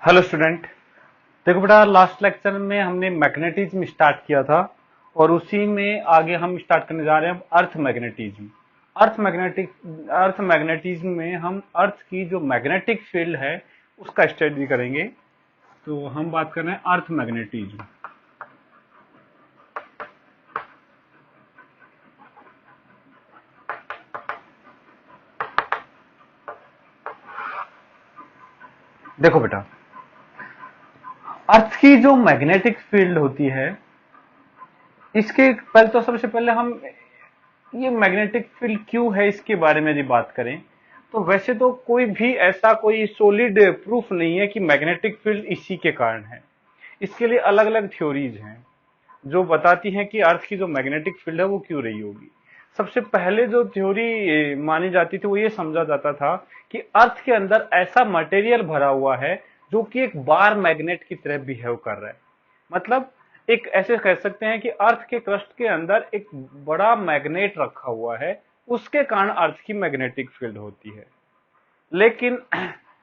Hello student. देखो बेटा, last lecture में हमने मैग्नेटिज्म स्टार्ट किया था और उसी में आगे हम स्टार्ट करने जा रहे हैं अर्थ मैग्नेटिज्म। अर्थ मैग्नेटिज्म में हम अर्थ की जो मैग्नेटिक फील्ड है उसका स्टडी करेंगे। तो हम बात कर रहे हैं अर्थ मैग्नेटिज्म। देखो बेटा, अर्थ की जो मैग्नेटिक फील्ड होती है, इसके पहले तो सबसे पहले हम ये मैग्नेटिक फील्ड क्यों है इसके बारे में यदि बात करें तो वैसे तो कोई भी ऐसा कोई सॉलिड प्रूफ नहीं है कि मैग्नेटिक फील्ड इसी के कारण है। इसके लिए अलग अलग थ्योरीज हैं जो बताती हैं कि अर्थ की जो मैग्नेटिक फील्ड है वो क्यों रही होगी। सबसे पहले जो थ्योरी मानी जाती थी वो ये समझा जाता था कि अर्थ के अंदर ऐसा मटेरियल भरा हुआ है जो कि एक बार मैग्नेट की तरह बिहेव कर रहा है। मतलब एक ऐसे कह सकते हैं कि अर्थ के क्रस्ट के अंदर एक बड़ा मैग्नेट रखा हुआ है, उसके कारण अर्थ की मैग्नेटिक फील्ड होती है। लेकिन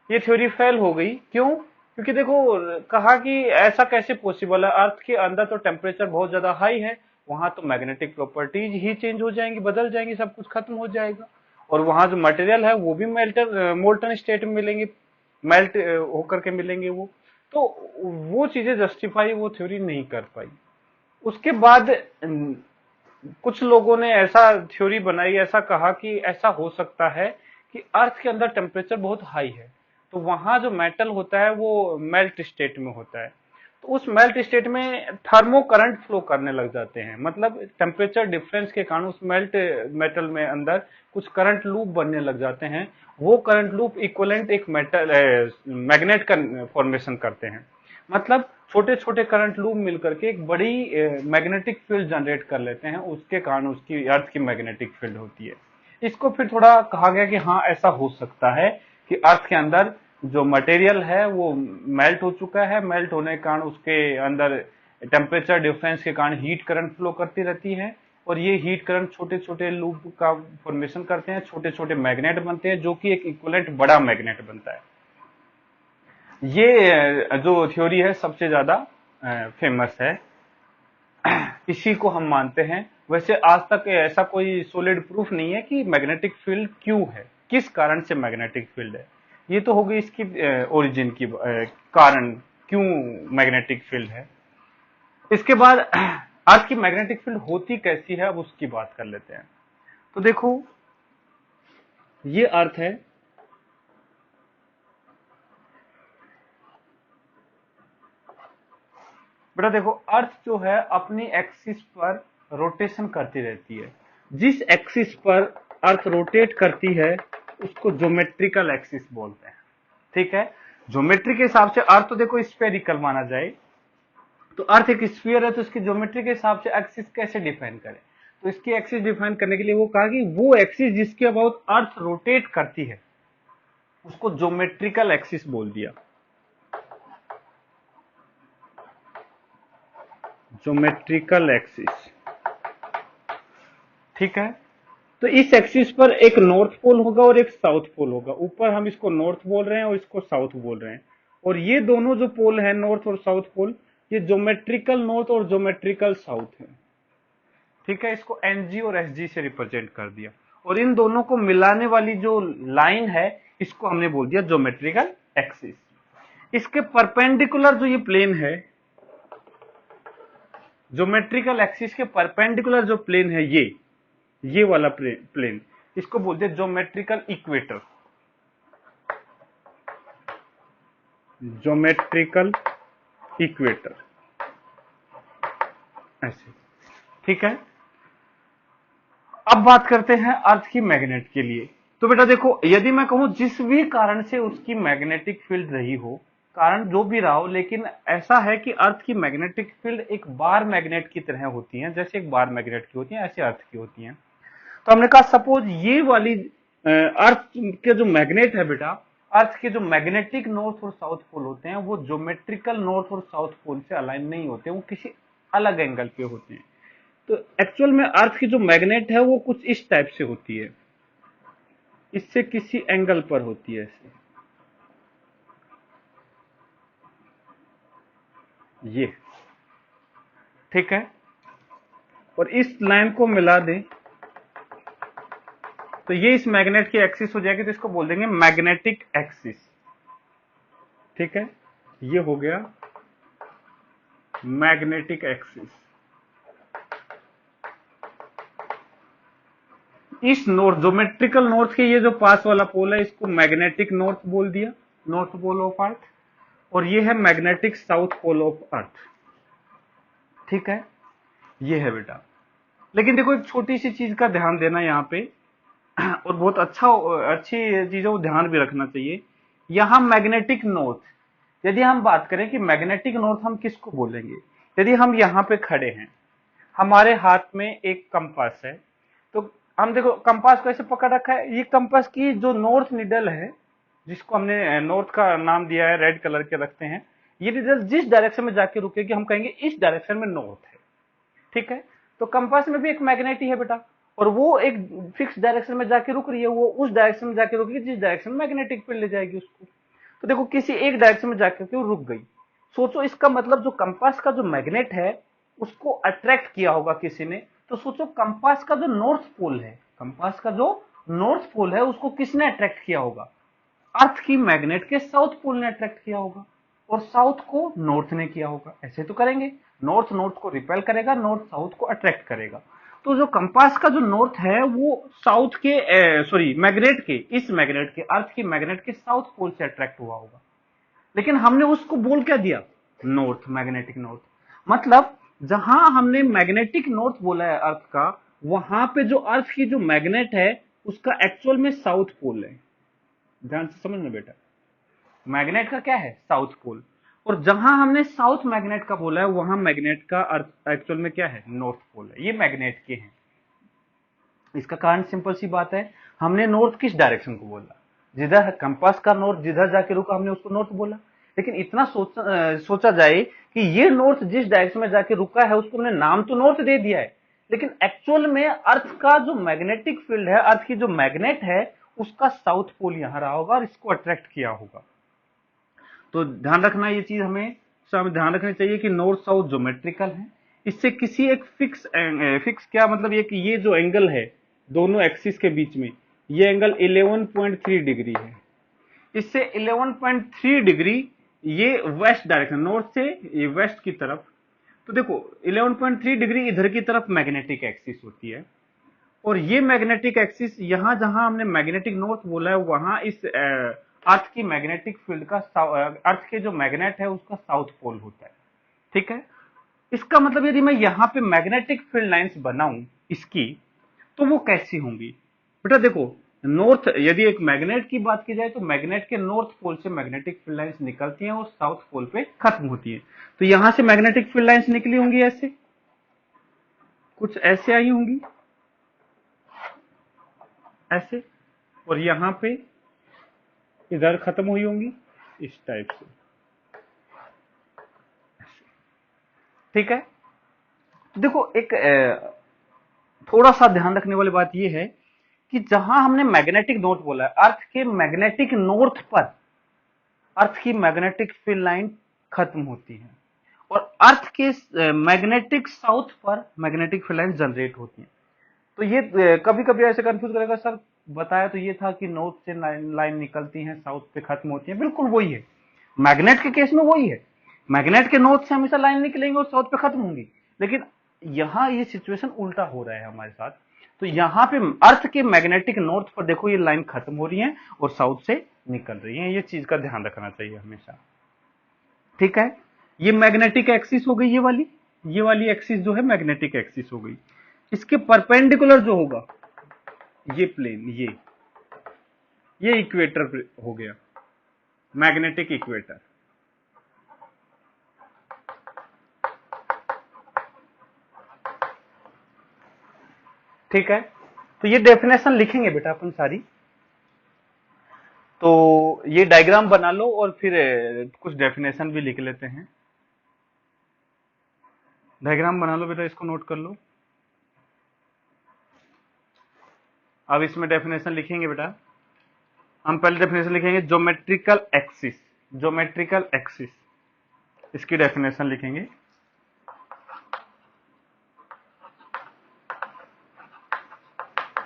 ये थ्योरी फेल हो गई। क्यों? क्योंकि देखो, कहा कि ऐसा कैसे पॉसिबल है, अर्थ के अंदर तो टेम्परेचर बहुत ज्यादा हाई है, वहां तो मैग्नेटिक प्रॉपर्टीज ही चेंज हो जाएंगी, बदल जाएंगी, सब कुछ खत्म हो जाएगा। और वहां जो मटेरियल है वो भी मोल्टन स्टेट में मिलेंगे, मेल्ट होकर के मिलेंगे वो। तो वो चीजें जस्टिफाई वो थ्योरी नहीं कर पाई। उसके बाद कुछ लोगों ने ऐसा थ्योरी बनाई, ऐसा कहा कि ऐसा हो सकता है कि अर्थ के अंदर टेम्परेचर बहुत हाई है, तो वहां जो मेटल होता है वो मेल्ट स्टेट में होता है। तो उस मेल्ट स्टेट में थर्मो करंट फ्लो करने लग जाते हैं। मतलब टेम्परेचर डिफरेंस के कारण उस मेल्ट मेटल में अंदर कुछ करंट लूप बनने लग जाते हैं। वो करंट लूप इक्वलेंट एक मेटल मैग्नेट का फॉर्मेशन करते हैं। मतलब छोटे छोटे करंट लूप मिलकर के एक बड़ी मैग्नेटिक फील्ड जनरेट कर लेते हैं, उसके कारण उसकी अर्थ की मैग्नेटिक फील्ड होती है। इसको फिर थोड़ा कहा गया कि हाँ, ऐसा हो सकता है कि अर्थ के अंदर जो मटेरियल है वो मेल्ट हो चुका है, मेल्ट होने के कारण उसके अंदर टेम्परेचर डिफरेंस के कारण हीट करंट फ्लो करती रहती है, और ये हीट करंट छोटे छोटे लूप का फॉर्मेशन करते हैं, छोटे छोटे मैग्नेट बनते हैं, जो कि एक इक्विवेलेंट बड़ा मैग्नेट बनता है। ये जो थ्योरी है सबसे ज्यादा फेमस है, इसी को हम मानते हैं। वैसे आज तक ऐसा कोई सॉलिड प्रूफ नहीं है कि मैग्नेटिक फील्ड क्यों है, किस कारण से मैग्नेटिक फील्ड है। ये तो हो गई इसकी ओरिजिन की कारण, क्यों मैग्नेटिक फील्ड है। इसके बाद अर्थ की मैग्नेटिक फील्ड होती कैसी है, अब उसकी बात कर लेते हैं। तो देखो, ये अर्थ है। बेटा देखो, अर्थ जो है अपनी एक्सिस पर रोटेशन करती रहती है। जिस एक्सिस पर अर्थ रोटेट करती है उसको ज्योमेट्रिकल एक्सिस बोलते हैं। ठीक है। ज्योमेट्री के हिसाब से अर्थ तो देखो स्फेरिकल माना जाए, तो अर्थ एक स्फीयर है, तो इसकी ज्योमेट्री के हिसाब से एक्सिस कैसे डिफाइन करें। तो इसकी एक्सिस डिफाइन करने के लिए वो कहा कि वो एक्सिस जिसके अबाउट अर्थ रोटेट करती है उसको ज्योमेट्रिकल एक्सिस बोल दिया। Geometrical axis. ठीक है। तो इस एक्सिस पर एक नॉर्थ पोल होगा और एक साउथ पोल होगा। ऊपर हम इसको नॉर्थ बोल रहे हैं और इसको साउथ बोल रहे हैं। और ये दोनों जो पोल हैं, नॉर्थ और साउथ पोल, ये ज्योमेट्रिकल नॉर्थ और ज्योमेट्रिकल साउथ है। ठीक है। इसको एनजी और एसजी से रिप्रेजेंट कर दिया। और इन दोनों को मिलाने वाली जो लाइन है इसको हमने बोल दिया ज्योमेट्रिकल एक्सिस। इसके परपेंडिकुलर जो ये प्लेन है, ज्योमेट्रिकल एक्सिस के परपेंडिकुलर जो प्लेन है, ये वाला प्लेन, इसको बोलते हैं ज्योमेट्रिकल इक्वेटर। ज्योमेट्रिकल इक्वेटर, ऐसे। ठीक है। अब बात करते हैं अर्थ की मैग्नेट के लिए। तो बेटा देखो, यदि मैं कहूं जिस भी कारण से उसकी मैग्नेटिक फील्ड रही हो, कारण जो भी रहा हो, लेकिन ऐसा है कि अर्थ की मैग्नेटिक फील्ड एक बार मैग्नेट की तरह होती है, जैसे एक बार मैग्नेट की होती है ऐसे अर्थ की होती है। तो हमने कहा सपोज ये वाली अर्थ के जो मैग्नेट है बेटा, अर्थ के जो मैग्नेटिक नॉर्थ और साउथ पोल होते हैं वो ज्योमेट्रिकल नॉर्थ और साउथ पोल से अलाइन नहीं होते, वो किसी अलग एंगल पे होते हैं। तो एक्चुअल में अर्थ की जो मैग्नेट है वो कुछ इस टाइप से होती है, इससे किसी एंगल पर होती है ऐसे। ये, ठीक है। और इस लाइन को मिला दें तो ये इस मैग्नेट की एक्सिस हो जाएगी, तो इसको बोल देंगे मैग्नेटिक एक्सिस, ठीक है। ये हो गया मैग्नेटिक एक्सिस। इस नॉर्थ, ज्योमेट्रिकल नॉर्थ के ये जो पास वाला पोल है इसको मैग्नेटिक नॉर्थ बोल दिया, नॉर्थ पोल ऑफ अर्थ। और ये है magnetic south pole of earth, ठीक है। ये है बेटा। लेकिन देखो एक छोटी सी चीज का ध्यान देना यहाँ पे, और बहुत अच्छी चीजों को ध्यान भी रखना चाहिए। यहां मैग्नेटिक नॉर्थ, यदि हम बात करें कि मैग्नेटिक नॉर्थ हम किसको बोलेंगे, यदि हम यहाँ पे खड़े हैं, हमारे हाथ में एक कंपास है, तो हम देखो कंपास को ऐसे पकड़ रखा है, ये कंपास की जो नॉर्थ निडल है, जिसको हमने नॉर्थ का नाम दिया है, रेड कलर के रखते हैं, ये निडल जिस डायरेक्शन में जाके रुकेगी हम कहेंगे इस डायरेक्शन में नॉर्थ है, ठीक है। तो कंपास में भी एक मैग्नेट ही है बेटा, और वो एक फिक्स डायरेक्शन में जाके रुक रही है, वो उस डायरेक्शन में जाके रुकेगी जिस डायरेक्शन में मैग्नेटिक फील्ड ले जाएगी उसको। तो देखो किसी एक डायरेक्शन में जाकर के वो रुक गई। सोचो इसका मतलब जो कंपास का जो मैग्नेट है उसको अट्रैक्ट किया होगा किसी ने। तो सोचो कंपास का जो नॉर्थ पोल है, कंपास का जो नॉर्थ पोल है उसको किसने अट्रैक्ट किया होगा, अर्थ की मैग्नेट के साउथ पोल ने अट्रैक्ट किया होगा, और साउथ को नॉर्थ ने किया होगा। ऐसे तो करेंगे, नॉर्थ नॉर्थ को रिपेल करेगा, नॉर्थ साउथ को अट्रैक्ट करेगा। तो जो कंपास का जो नॉर्थ है वो साउथ के सॉरी मैग्नेट के, इस मैग्नेट के, अर्थ की मैग्नेट के साउथ पोल से अट्रैक्ट हुआ होगा। लेकिन हमने उसको बोल क्या दिया, नॉर्थ, मैग्नेटिक नॉर्थ। मतलब जहां हमने मैग्नेटिक नॉर्थ बोला है अर्थ का, वहां पे जो अर्थ की जो मैग्नेट है उसका एक्चुअल में साउथ पोल है। ध्यान से समझना बेटा, मैग्नेट का क्या है, साउथ पोल। और जहां हमने साउथ मैग्नेट का बोला है वहां मैग्नेट का अर्थ एक्चुअल में क्या है, नॉर्थ पोल है। ये मैग्नेट के हैं। इसका कारण सिंपल सी बात है, हमने नॉर्थ किस डायरेक्शन को बोला, जिधर कंपास का नॉर्थ जिधर जाके रुका हमने उसको नॉर्थ बोला। लेकिन इतना सोचा जाए कि ये नॉर्थ जिस डायरेक्शन में जाके रुका है उसको हमने नाम तो नॉर्थ दे दिया है, लेकिन एक्चुअल में अर्थ का जो मैग्नेटिक फील्ड है, अर्थ की जो मैग्नेट है, उसका साउथ पोल यहां रहा होगा और इसको अट्रैक्ट किया होगा। तो ध्यान रखना ये चीज हमें ध्यान रखनी चाहिए कि नॉर्थ साउथ ज्योमेट्रिकल है। इससे किसी एक फिक्स क्या मतलब ये कि ये जो एंगल है दोनों एक्सिस के बीच में, ये एंगल 11.3 डिग्री है। इससे 11.3 डिग्री ये वेस्ट डायरेक्शन, नॉर्थ से ये वेस्ट की तरफ। तो देखो 11.3 डिग्री इधर की तरफ मैग्नेटिक एक्सिस होती है, और ये मैग्नेटिक एक्सिस यहां जहां हमने मैग्नेटिक नॉर्थ बोला है वहां इस अर्थ की मैग्नेटिक फील्ड का, अर्थ के जो मैग्नेट है उसका साउथ पोल होता है, ठीक है। इसका मतलब यदि मैं यहां पे मैग्नेटिक फील्ड लाइंस बनाऊं इसकी, तो वो कैसी होंगी बेटा, देखो नॉर्थ, यदि एक मैग्नेट की बात की जाए तो मैग्नेट के नॉर्थ पोल से मैग्नेटिक फील्ड लाइंस निकलती हैं और साउथ पोल पे खत्म होती है। तो यहां से मैग्नेटिक फील्ड लाइंस निकली होंगी ऐसे, कुछ ऐसे आई होंगी, ऐसे, और यहां पे इधर खत्म हुई होंगी इस टाइप से, ठीक है। तो देखो एक थोड़ा सा ध्यान रखने वाली बात यह है कि जहां हमने मैग्नेटिक नॉर्थ बोला है, अर्थ के मैग्नेटिक नॉर्थ पर अर्थ की मैग्नेटिक फील्ड लाइन खत्म होती है, और अर्थ के मैग्नेटिक साउथ पर मैग्नेटिक फील्ड लाइन जनरेट होती है। तो ये कभी कभी ऐसे कंफ्यूज करेगा, सर बताया तो ये था कि नॉर्थ से लाइन निकलती है साउथ पे खत्म होती है। बिल्कुल वही है, मैग्नेट के केस में वही है, मैग्नेट के नॉर्थ से हमेशा लाइन निकलेंगे और साउथ पे खत्म होंगी। लेकिन यहां ये सिचुएशन उल्टा हो रहा है हमारे साथ। तो यहां पे अर्थ के मैग्नेटिक नॉर्थ पर देखो ये लाइन खत्म हो रही है और साउथ से निकल रही है। ये चीज का ध्यान रखना चाहिए हमेशा, ठीक है। ये मैग्नेटिक एक्सिस हो गई, ये वाली एक्सिस जो है मैग्नेटिक एक्सिस हो गई। इसके परपेंडिकुलर जो होगा ये प्लेन, ये इक्वेटर हो गया, मैग्नेटिक इक्वेटर, ठीक है। तो ये डेफिनेशन लिखेंगे बेटा अपन सारी। तो ये डायग्राम बना लो और फिर कुछ डेफिनेशन भी लिख लेते हैं। डायग्राम बना लो बेटा, इसको नोट कर लो। अब इसमें डेफिनेशन लिखेंगे बेटा। हम पहले डेफिनेशन लिखेंगे ज्योमेट्रिकल एक्सिस, ज्योमेट्रिकल एक्सिस इसकी डेफिनेशन लिखेंगे।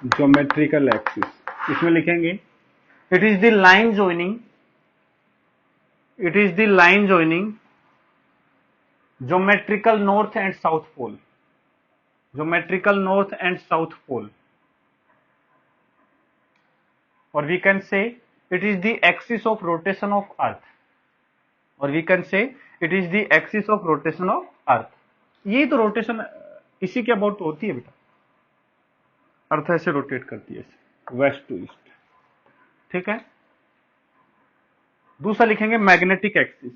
ज्योमेट्रिकल एक्सिस, इसमें लिखेंगे it is the line joining, it is the line joining geometrical north and south pole, geometrical north and south pole, or we can say it is the axis of rotation of earth, or we can say it is the axis of rotation of earth। ये तो rotation इसी के about होती है बेटा, अर्थ ऐसे rotate करती है वेस्ट टू ईस्ट, ठीक है। दूसरा लिखेंगे मैग्नेटिक एक्सिस,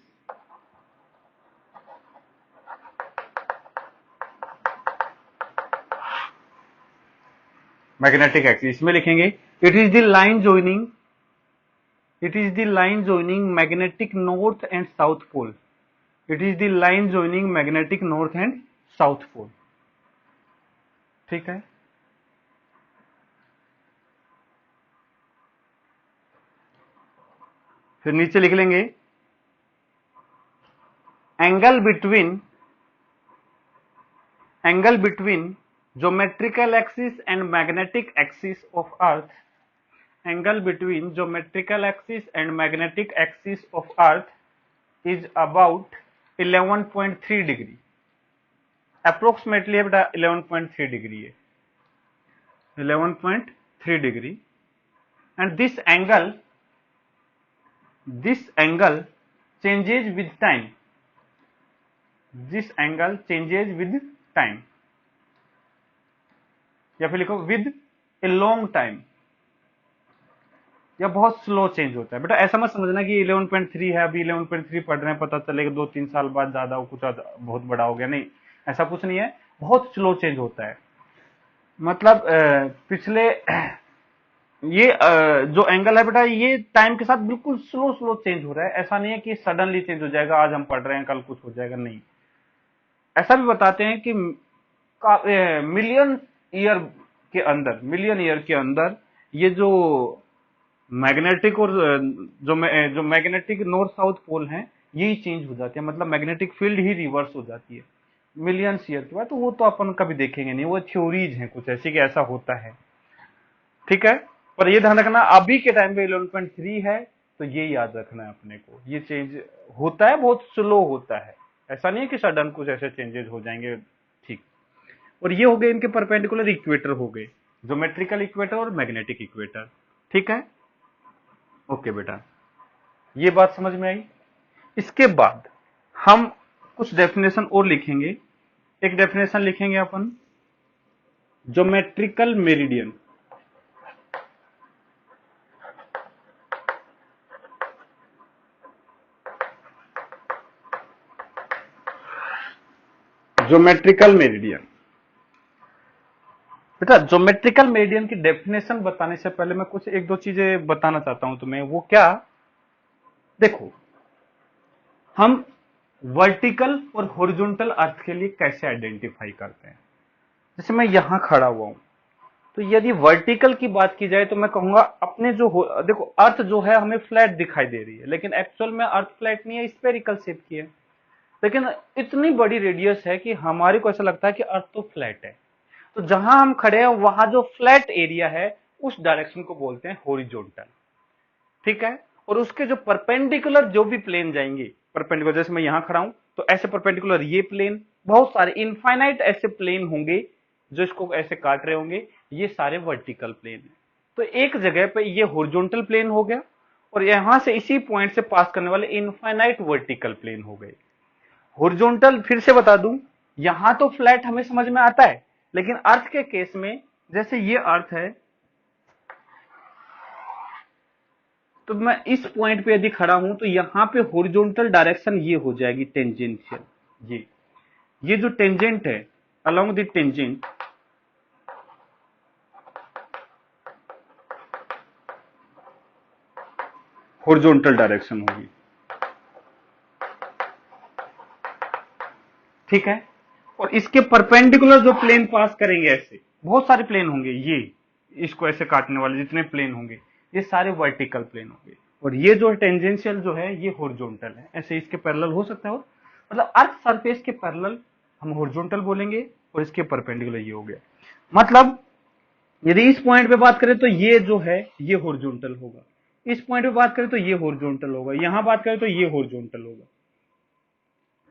मैग्नेटिक एक्सिस में लिखेंगे it is the line joining, it is the line joining magnetic north and south pole, it is the line joining magnetic north and south pole, ठीक है। फिर नीचे लिख लेंगे angle between, angle between geometrical axis and magnetic axis of earth, angle between geometrical axis and magnetic axis of earth is about 11.3 degree, approximately है बेटा 11.3 degree है, 11.3 degree, and this angle changes with time, this angle changes with time, या फिर लिखो with a long time, या बहुत slow change होता है। बेटा ऐसा मत समझना कि 11.3 है, अभी 11.3 पढ़ रहे हैं, पता चलेगा 2-3 साल बाद ज्यादा कुछ बहुत बड़ा हो गया, नहीं, ऐसा कुछ नहीं है, बहुत स्लो चेंज होता है। मतलब पिछले ये जो एंगल है बेटा, ये टाइम के साथ बिल्कुल स्लो स्लो चेंज हो रहा है, ऐसा नहीं है कि सडनली चेंज हो जाएगा, आज हम पढ़ रहे हैं कल कुछ हो जाएगा, नहीं। ऐसा भी बताते हैं कि मिलियन ईयर के अंदर, मिलियन ईयर के अंदर ये जो मैग्नेटिक और जो मैग्नेटिक नॉर्थ साउथ पोल हैं यही चेंज हो जाते हैं, मतलब मैग्नेटिक फील्ड ही रिवर्स हो जाती है मिलियंस ईयर के बाद। तो वो तो अपन कभी देखेंगे नहीं, वो थ्योरीज हैं कुछ ऐसी कि ऐसा होता है, ठीक है। पर ये ध्यान रखना अभी के टाइम पे 11.3 है, तो ये याद रखना है अपने को, ये चेंज होता है, बहुत स्लो होता है, ऐसा नहीं है कि सडन कुछ ऐसे चेंजेस हो जाएंगे, ठीक। और ये हो गए इनके परपेंडिकुलर इक्वेटर हो गए, ज्योमेट्रिकल इक्वेटर और मैग्नेटिक इक्वेटर, ठीक है। ओके बेटा, ये बात समझ में आई। इसके बाद हम कुछ डेफिनेशन और लिखेंगे। एक डेफिनेशन लिखेंगे अपन ज्योमेट्रिकल मेरिडियन, ज्योमेट्रिकल मेरिडियन। बेटा ज्योमेट्रिकल मेरिडियन की डेफिनेशन बताने से पहले मैं कुछ एक दो चीजें बताना चाहता हूं तुम्हें। वो क्या, देखो हम वर्टिकल और हॉरिजॉन्टल अर्थ के लिए कैसे आइडेंटिफाई करते हैं। जैसे मैं यहां खड़ा हुआ हूं, तो यदि वर्टिकल की बात की जाए तो मैं कहूंगा अपने जो देखो अर्थ जो है हमें फ्लैट दिखाई दे रही है, लेकिन एक्चुअल में अर्थ फ्लैट नहीं है, स्फेरिकल शेप की है। लेकिन इतनी बड़ी रेडियस है कि हमारे को ऐसा लगता है कि अर्थ तो फ्लैट है। तो जहां हम खड़े हैं वहां जो फ्लैट एरिया है उस डायरेक्शन को बोलते हैं हॉरिजॉन्टल, ठीक है। और उसके जो परपेंडिकुलर जो भी प्लेन जाएंगे, परपेंडिकुलर, जैसे मैं यहां खड़ा हूं तो ऐसे परपेंडिकुलर ये प्लेन, बहुत सारे इनफाइनाइट ऐसे प्लेन होंगे जो इसको ऐसे काट रहे होंगे, ये सारे वर्टिकल प्लेन है। तो एक जगह पे ये हॉरिजॉन्टल प्लेन हो गया और यहां से इसी पॉइंट से पास करने वाले इनफाइनाइट वर्टिकल प्लेन हो गए। हॉरिजॉन्टल फिर से बता दूं, यहां तो फ्लैट हमें समझ में आता है, लेकिन अर्थ के केस में जैसे ये अर्थ है, तो मैं इस पॉइंट पे यदि खड़ा हूं तो यहां पे हॉरिजॉन्टल डायरेक्शन ये हो जाएगी टेंजेंशियल, ये जो टेंजेंट है along the tangent, horizontal direction होगी, ठीक है। और इसके परपेंडिकुलर जो प्लेन पास करेंगे, ऐसे बहुत सारे प्लेन होंगे, ये इसको ऐसे काटने वाले जितने प्लेन होंगे ये सारे वर्टिकल प्लेन होंगे, और ये जो टेंजेंशियल जो है ये हॉरिजॉन्टल है, ऐसे इसके पैरेलल हो सकता है। मतलब अर्थ सरफेस के पैरेलल हम हॉरिजॉन्टल बोलेंगे, और इसके परपेंडिकुलर ये हो गया। मतलब यदि इस पॉइंट पे बात करें तो ये जो है ये हॉरिजॉन्टल होगा, इस पॉइंट पे बात करें तो ये हॉरिजॉन्टल होगा, यहां बात करें तो ये हॉरिजॉन्टल होगा।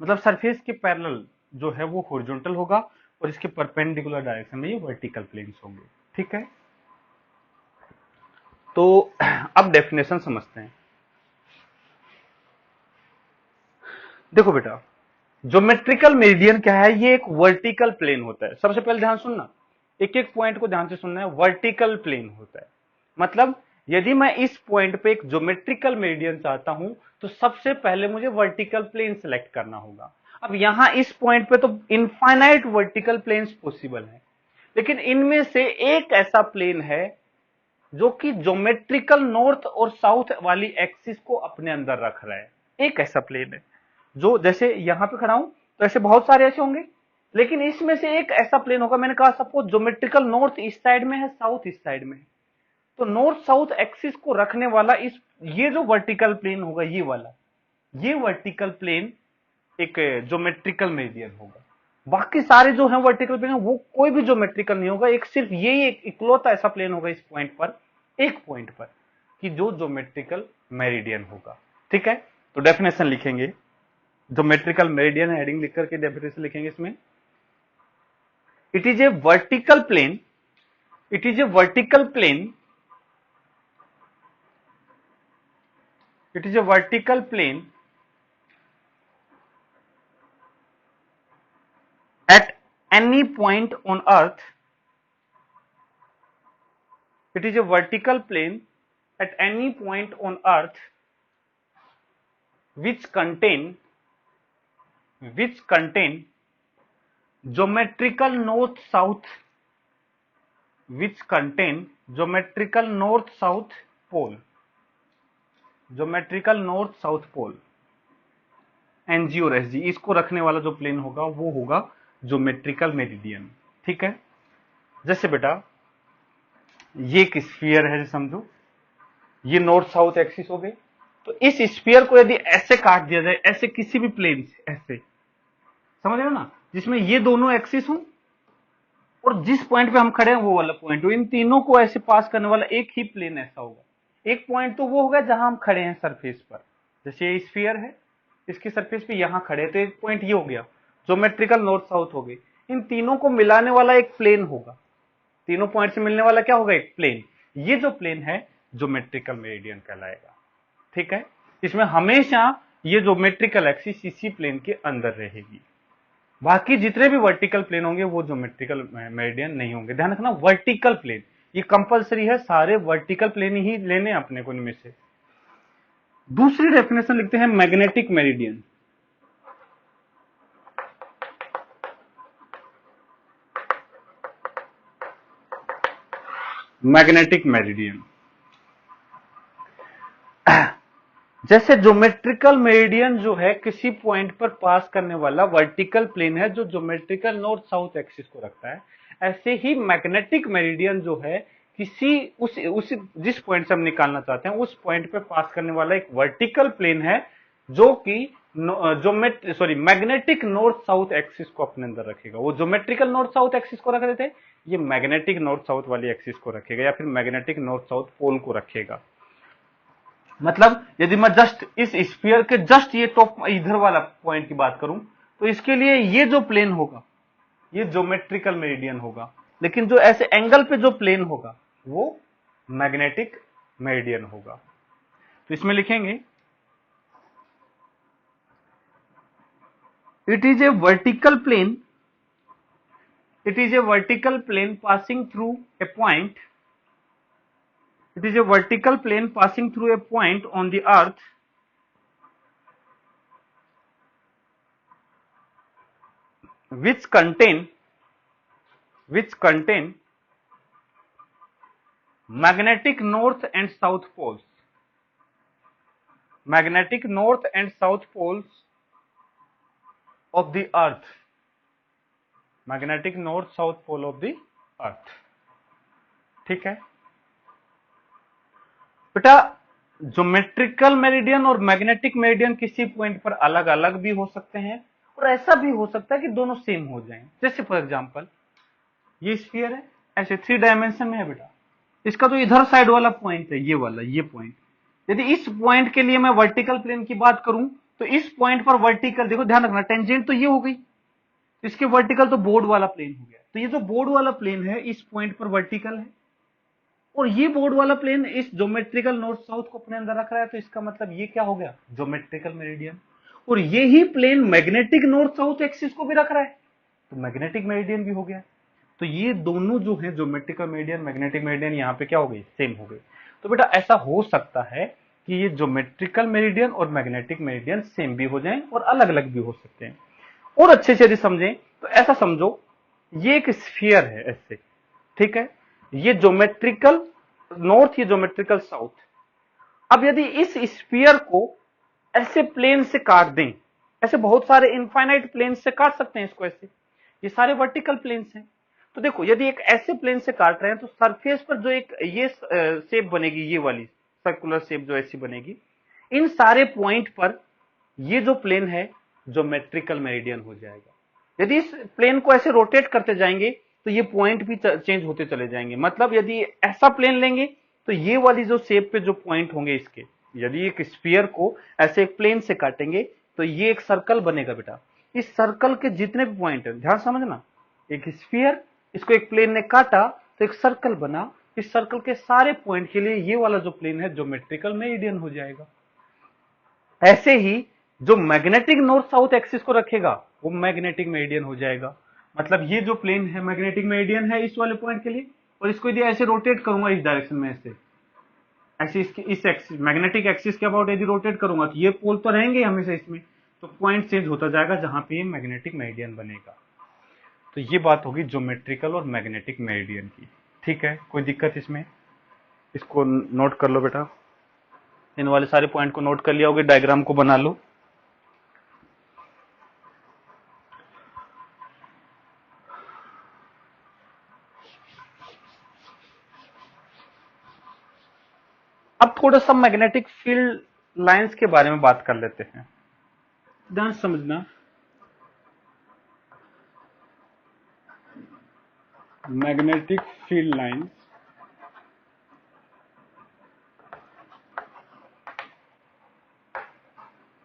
मतलब सरफेस के पैरेलल जो है वो हॉरिजॉन्टल होगा, और इसके परपेंडिकुलर डायरेक्शन में ये वर्टिकल प्लेन्स होंगे। ठीक है, तो अब डेफिनेशन समझते हैं। देखो बेटा, ज्योमेट्रिकल मेरिडियन क्या है? ये एक वर्टिकल प्लेन होता है। सबसे पहले ध्यान सुनना, एक एक पॉइंट को ध्यान से सुनना है। वर्टिकल प्लेन होता है मतलब यदि मैं इस पॉइंट पे एक ज्योमेट्रिकल मेरिडियन चाहता हूं तो सबसे पहले मुझे वर्टिकल प्लेन सेलेक्ट करना होगा। अब यहां इस पॉइंट पे तो इनफाइनाइट वर्टिकल प्लेन्स पॉसिबल है, लेकिन इनमें से एक ऐसा प्लेन है जो कि ज्योमेट्रिकल नॉर्थ और साउथ वाली एक्सिस को अपने अंदर रख रहा है। एक ऐसा प्लेन है जो, जैसे यहां पे खड़ा हूं तो ऐसे बहुत सारे ऐसे होंगे, लेकिन इसमें से एक ऐसा प्लेन होगा। मैंने कहा सपोज ज्योमेट्रिकल नॉर्थ इस साइड में है, साउथ इस साइड में है, तो नॉर्थ साउथ एक्सिस को रखने वाला इस ये जो वर्टिकल प्लेन होगा, ये वाला, ये वर्टिकल प्लेन एक ज्योमेट्रिकल मेरिडियन होगा। बाकी सारे जो है वर्टिकल प्लेन वो कोई भी ज्योमेट्रिकल नहीं होगा, एक सिर्फ यही एक इकलौता ऐसा प्लेन होगा इस पॉइंट पर, एक पॉइंट पर, कि जो ज्योमेट्रिकल मेरिडियन होगा। ठीक है, तो डेफिनेशन लिखेंगे, ज्योमेट्रिकल मेरिडियन हेडिंग लिख करके डेफिनेशन लिखेंगे इसमें। It is a vertical plane, it is a vertical plane, it is a vertical plane at any point on earth, it is a vertical plane at any point on earth which contain geometrical north south, which contain geometrical north south pole, geometrical north south pole, NG और SG, इसको रखने वाला जो plane होगा वो होगा geometrical meridian. ठीक है, जैसे बेटा ये एक स्फीयर है समझो, ये नॉर्थ साउथ एक्सिस हो गई, तो इस स्फीयर को यदि ऐसे काट दिया जाए, ऐसे किसी भी प्लेन से, ऐसे समझ रहे हो ना, जिसमें ये दोनों एक्सिस हो और जिस पॉइंट पे हम खड़े हैं वो वाला पॉइंट हो, इन तीनों को ऐसे पास करने वाला एक ही प्लेन ऐसा होगा। एक पॉइंट तो वो होगा जहां हम खड़े हैं सरफेस पर, जैसे ये स्फीयर है, इसकी सरफेस पे यहां खड़े हैं, तो एक पॉइंट ये हो गया, ज्योमेट्रिकल नॉर्थ साउथ हो गई। इन तीनों को मिलाने वाला एक प्लेन होगा, तीनों पॉइंट से मिलने वाला क्या होगा? एक प्लेन। ये जो प्लेन है ज्योमेट्रिकल मेरिडियन कहलाएगा। ठीक है, इसमें हमेशा ये ज्योमेट्रिकल एक्सिस इसी प्लेन के अंदर रहेगी, बाकी जितने भी वर्टिकल प्लेन होंगे वो ज्योमेट्रिकल मेरिडियन नहीं होंगे। ध्यान रखना, वर्टिकल प्लेन ये कंपलसरी है, सारे वर्टिकल प्लेन ही लेने अपने को इनमें से। दूसरी डेफिनेशन लिखते हैं मैग्नेटिक मेरिडियन। मैग्नेटिक मेरिडियन, जैसे ज्योमेट्रिकल मेरिडियन जो है किसी पॉइंट पर पास करने वाला वर्टिकल प्लेन है जो ज्योमेट्रिकल नॉर्थ साउथ एक्सिस को रखता है, ऐसे ही मैग्नेटिक मेरिडियन जो है किसी उस जिस पॉइंट से हम निकालना चाहते हैं उस पॉइंट पर पास करने वाला एक वर्टिकल प्लेन है जो कि मैग्नेटिक नॉर्थ साउथ एक्सिस को अपने अंदर रखेगा। वो ज्योमेट्रिकल नॉर्थ साउथ एक्सिस को रख देते, ये मैग्नेटिक नॉर्थ साउथ वाली एक्सिस को रखेगा, या फिर मैग्नेटिक नॉर्थ साउथ पोल को रखेगा। मतलब यदि मैं जस्ट इस स्फीयर के जस्ट ये टॉप इधर वाला पॉइंट की बात करूं तो इसके लिए ये जो प्लेन होगा ये ज्योमेट्रिकल मेरिडियन होगा, लेकिन जो ऐसे एंगल पे जो प्लेन होगा वो मैग्नेटिक मेरिडियन होगा। तो इसमें लिखेंगे it is a vertical plane, it is a vertical plane passing through a point, it is a vertical plane passing through a point on the earth which contain magnetic north and south poles, magnetic north and south poles of the earth, magnetic north south pole of the earth। ठीक है बेटा, geometrical meridian और magnetic meridian किसी point पर अलग अलग भी हो सकते हैं, और ऐसा भी हो सकता है कि दोनों सेम हो जाएं। जैसे फॉर एग्जांपल ये स्फीयर है, ऐसे 3 डायमेंशन में है बेटा, इसका तो इधर साइड वाला पॉइंट है, ये वाला, ये पॉइंट। यदि इस पॉइंट के लिए मैं वर्टिकल प्लेन की बात करूं, तो इस पॉइंट पर वर्टिकल, देखो ध्यान रखना, टेंजेंट तो ये हो गई, इसके वर्टिकल तो बोर्ड वाला प्लेन हो गया। तो ये जो बोर्ड वाला प्लेन है इस पॉइंट पर वर्टिकल है, और ये बोर्ड वाला प्लेन इस ज्योमेट्रिकल नॉर्थ साउथ को अपने अंदर रख रहा है, तो इसका मतलब ये क्या हो गया, ज्योमेट्रिकल मेरिडियन। और ये ही plane magnetic north south axis को भी रख रहा है, तो मैग्नेटिक मेरिडियन भी हो गया। तो ये दोनों जो है ज्योमेट्रिकल मेरिडियन, मैग्नेटिक मेरिडियन, यहाँ पे क्या हो गई, सेम हो गई। तो बेटा ऐसा हो सकता है कि ये ज्योमेट्रिकल मेरिडियन और मैग्नेटिक मेरिडियन सेम भी हो जाएं और अलग अलग भी हो सकते हैं। और अच्छे से यदि समझें तो ऐसा समझो, ये एक स्फीयर है ऐसे, ठीक है, ये ज्योमेट्रिकल नॉर्थ, ये ज्योमेट्रिकल साउथ। अब यदि इस स्फीयर को ऐसे प्लेन से काट दें, ऐसे बहुत सारे इनफाइनाइट प्लेन से काट सकते हैं इसको ऐसे, ये सारे वर्टिकल प्लेन्स हैं। तो देखो यदि एक ऐसे प्लेन से काट रहे हैं तो सरफेस पर जो एक ये शेप बनेगी, ये वाली सर्कुलर शेप जो ऐसी बनेगी, इन सारे पॉइंट पर ये जो प्लेन है ज्योमेट्रिकल मेरिडियन हो जाएगा। यदि इस प्लेन को ऐसे रोटेट करते जाएंगे तो ये पॉइंट भी चेंज होते चले जाएंगे। मतलब यदि ऐसा प्लेन लेंगे तो ये वाली जो शेप पे जो पॉइंट होंगे इसके, यदि एक स्फीयर को ऐसे एक प्लेन से काटेंगे तो ये एक सर्कल बनेगा बेटा। इस सर्कल के जितने भी पॉइंट है, ध्यान समझना, एक स्फीयर, इसको एक प्लेन ने काटा तो एक सर्कल बना, इस सर्कल के सारे पॉइंट के लिए ये वाला जो प्लेन है ज्योमेट्रिकल मेरिडियन हो जाएगा। ऐसे ही जो मैग्नेटिक नॉर्थ साउथ एक्सिस को रखेगा वो मैग्नेटिक मेरिडियन हो जाएगा। मतलब ये जो प्लेन है मैग्नेटिक मेरिडियन है इस वाले पॉइंट के लिए, और इसको यदि ऐसे रोटेट करूंगा इस डायरेक्शन में ऐसे, ऐसे इसके इस एक्सिस मैग्नेटिक एक्सिस के अबाउट यदि रोटेट करूंगा तो ये पोल तो रहेंगे हमेशा इसमें, तो पॉइंट चेंज होता जाएगा जहां पे ये मैग्नेटिक मेरिडियन बनेगा। तो ये बात होगी ज्योमेट्रिकल और मैग्नेटिक मेरिडियन की। ठीक है, कोई दिक्कत इसमें? इसको नोट कर लो बेटा, इन वाले सारे पॉइंट को नोट कर लिया होगा, डायग्राम को बना लो। अब थोड़ा सा मैग्नेटिक फील्ड लाइंस के बारे में बात कर लेते हैं, ध्यान समझना। Magnetic field lines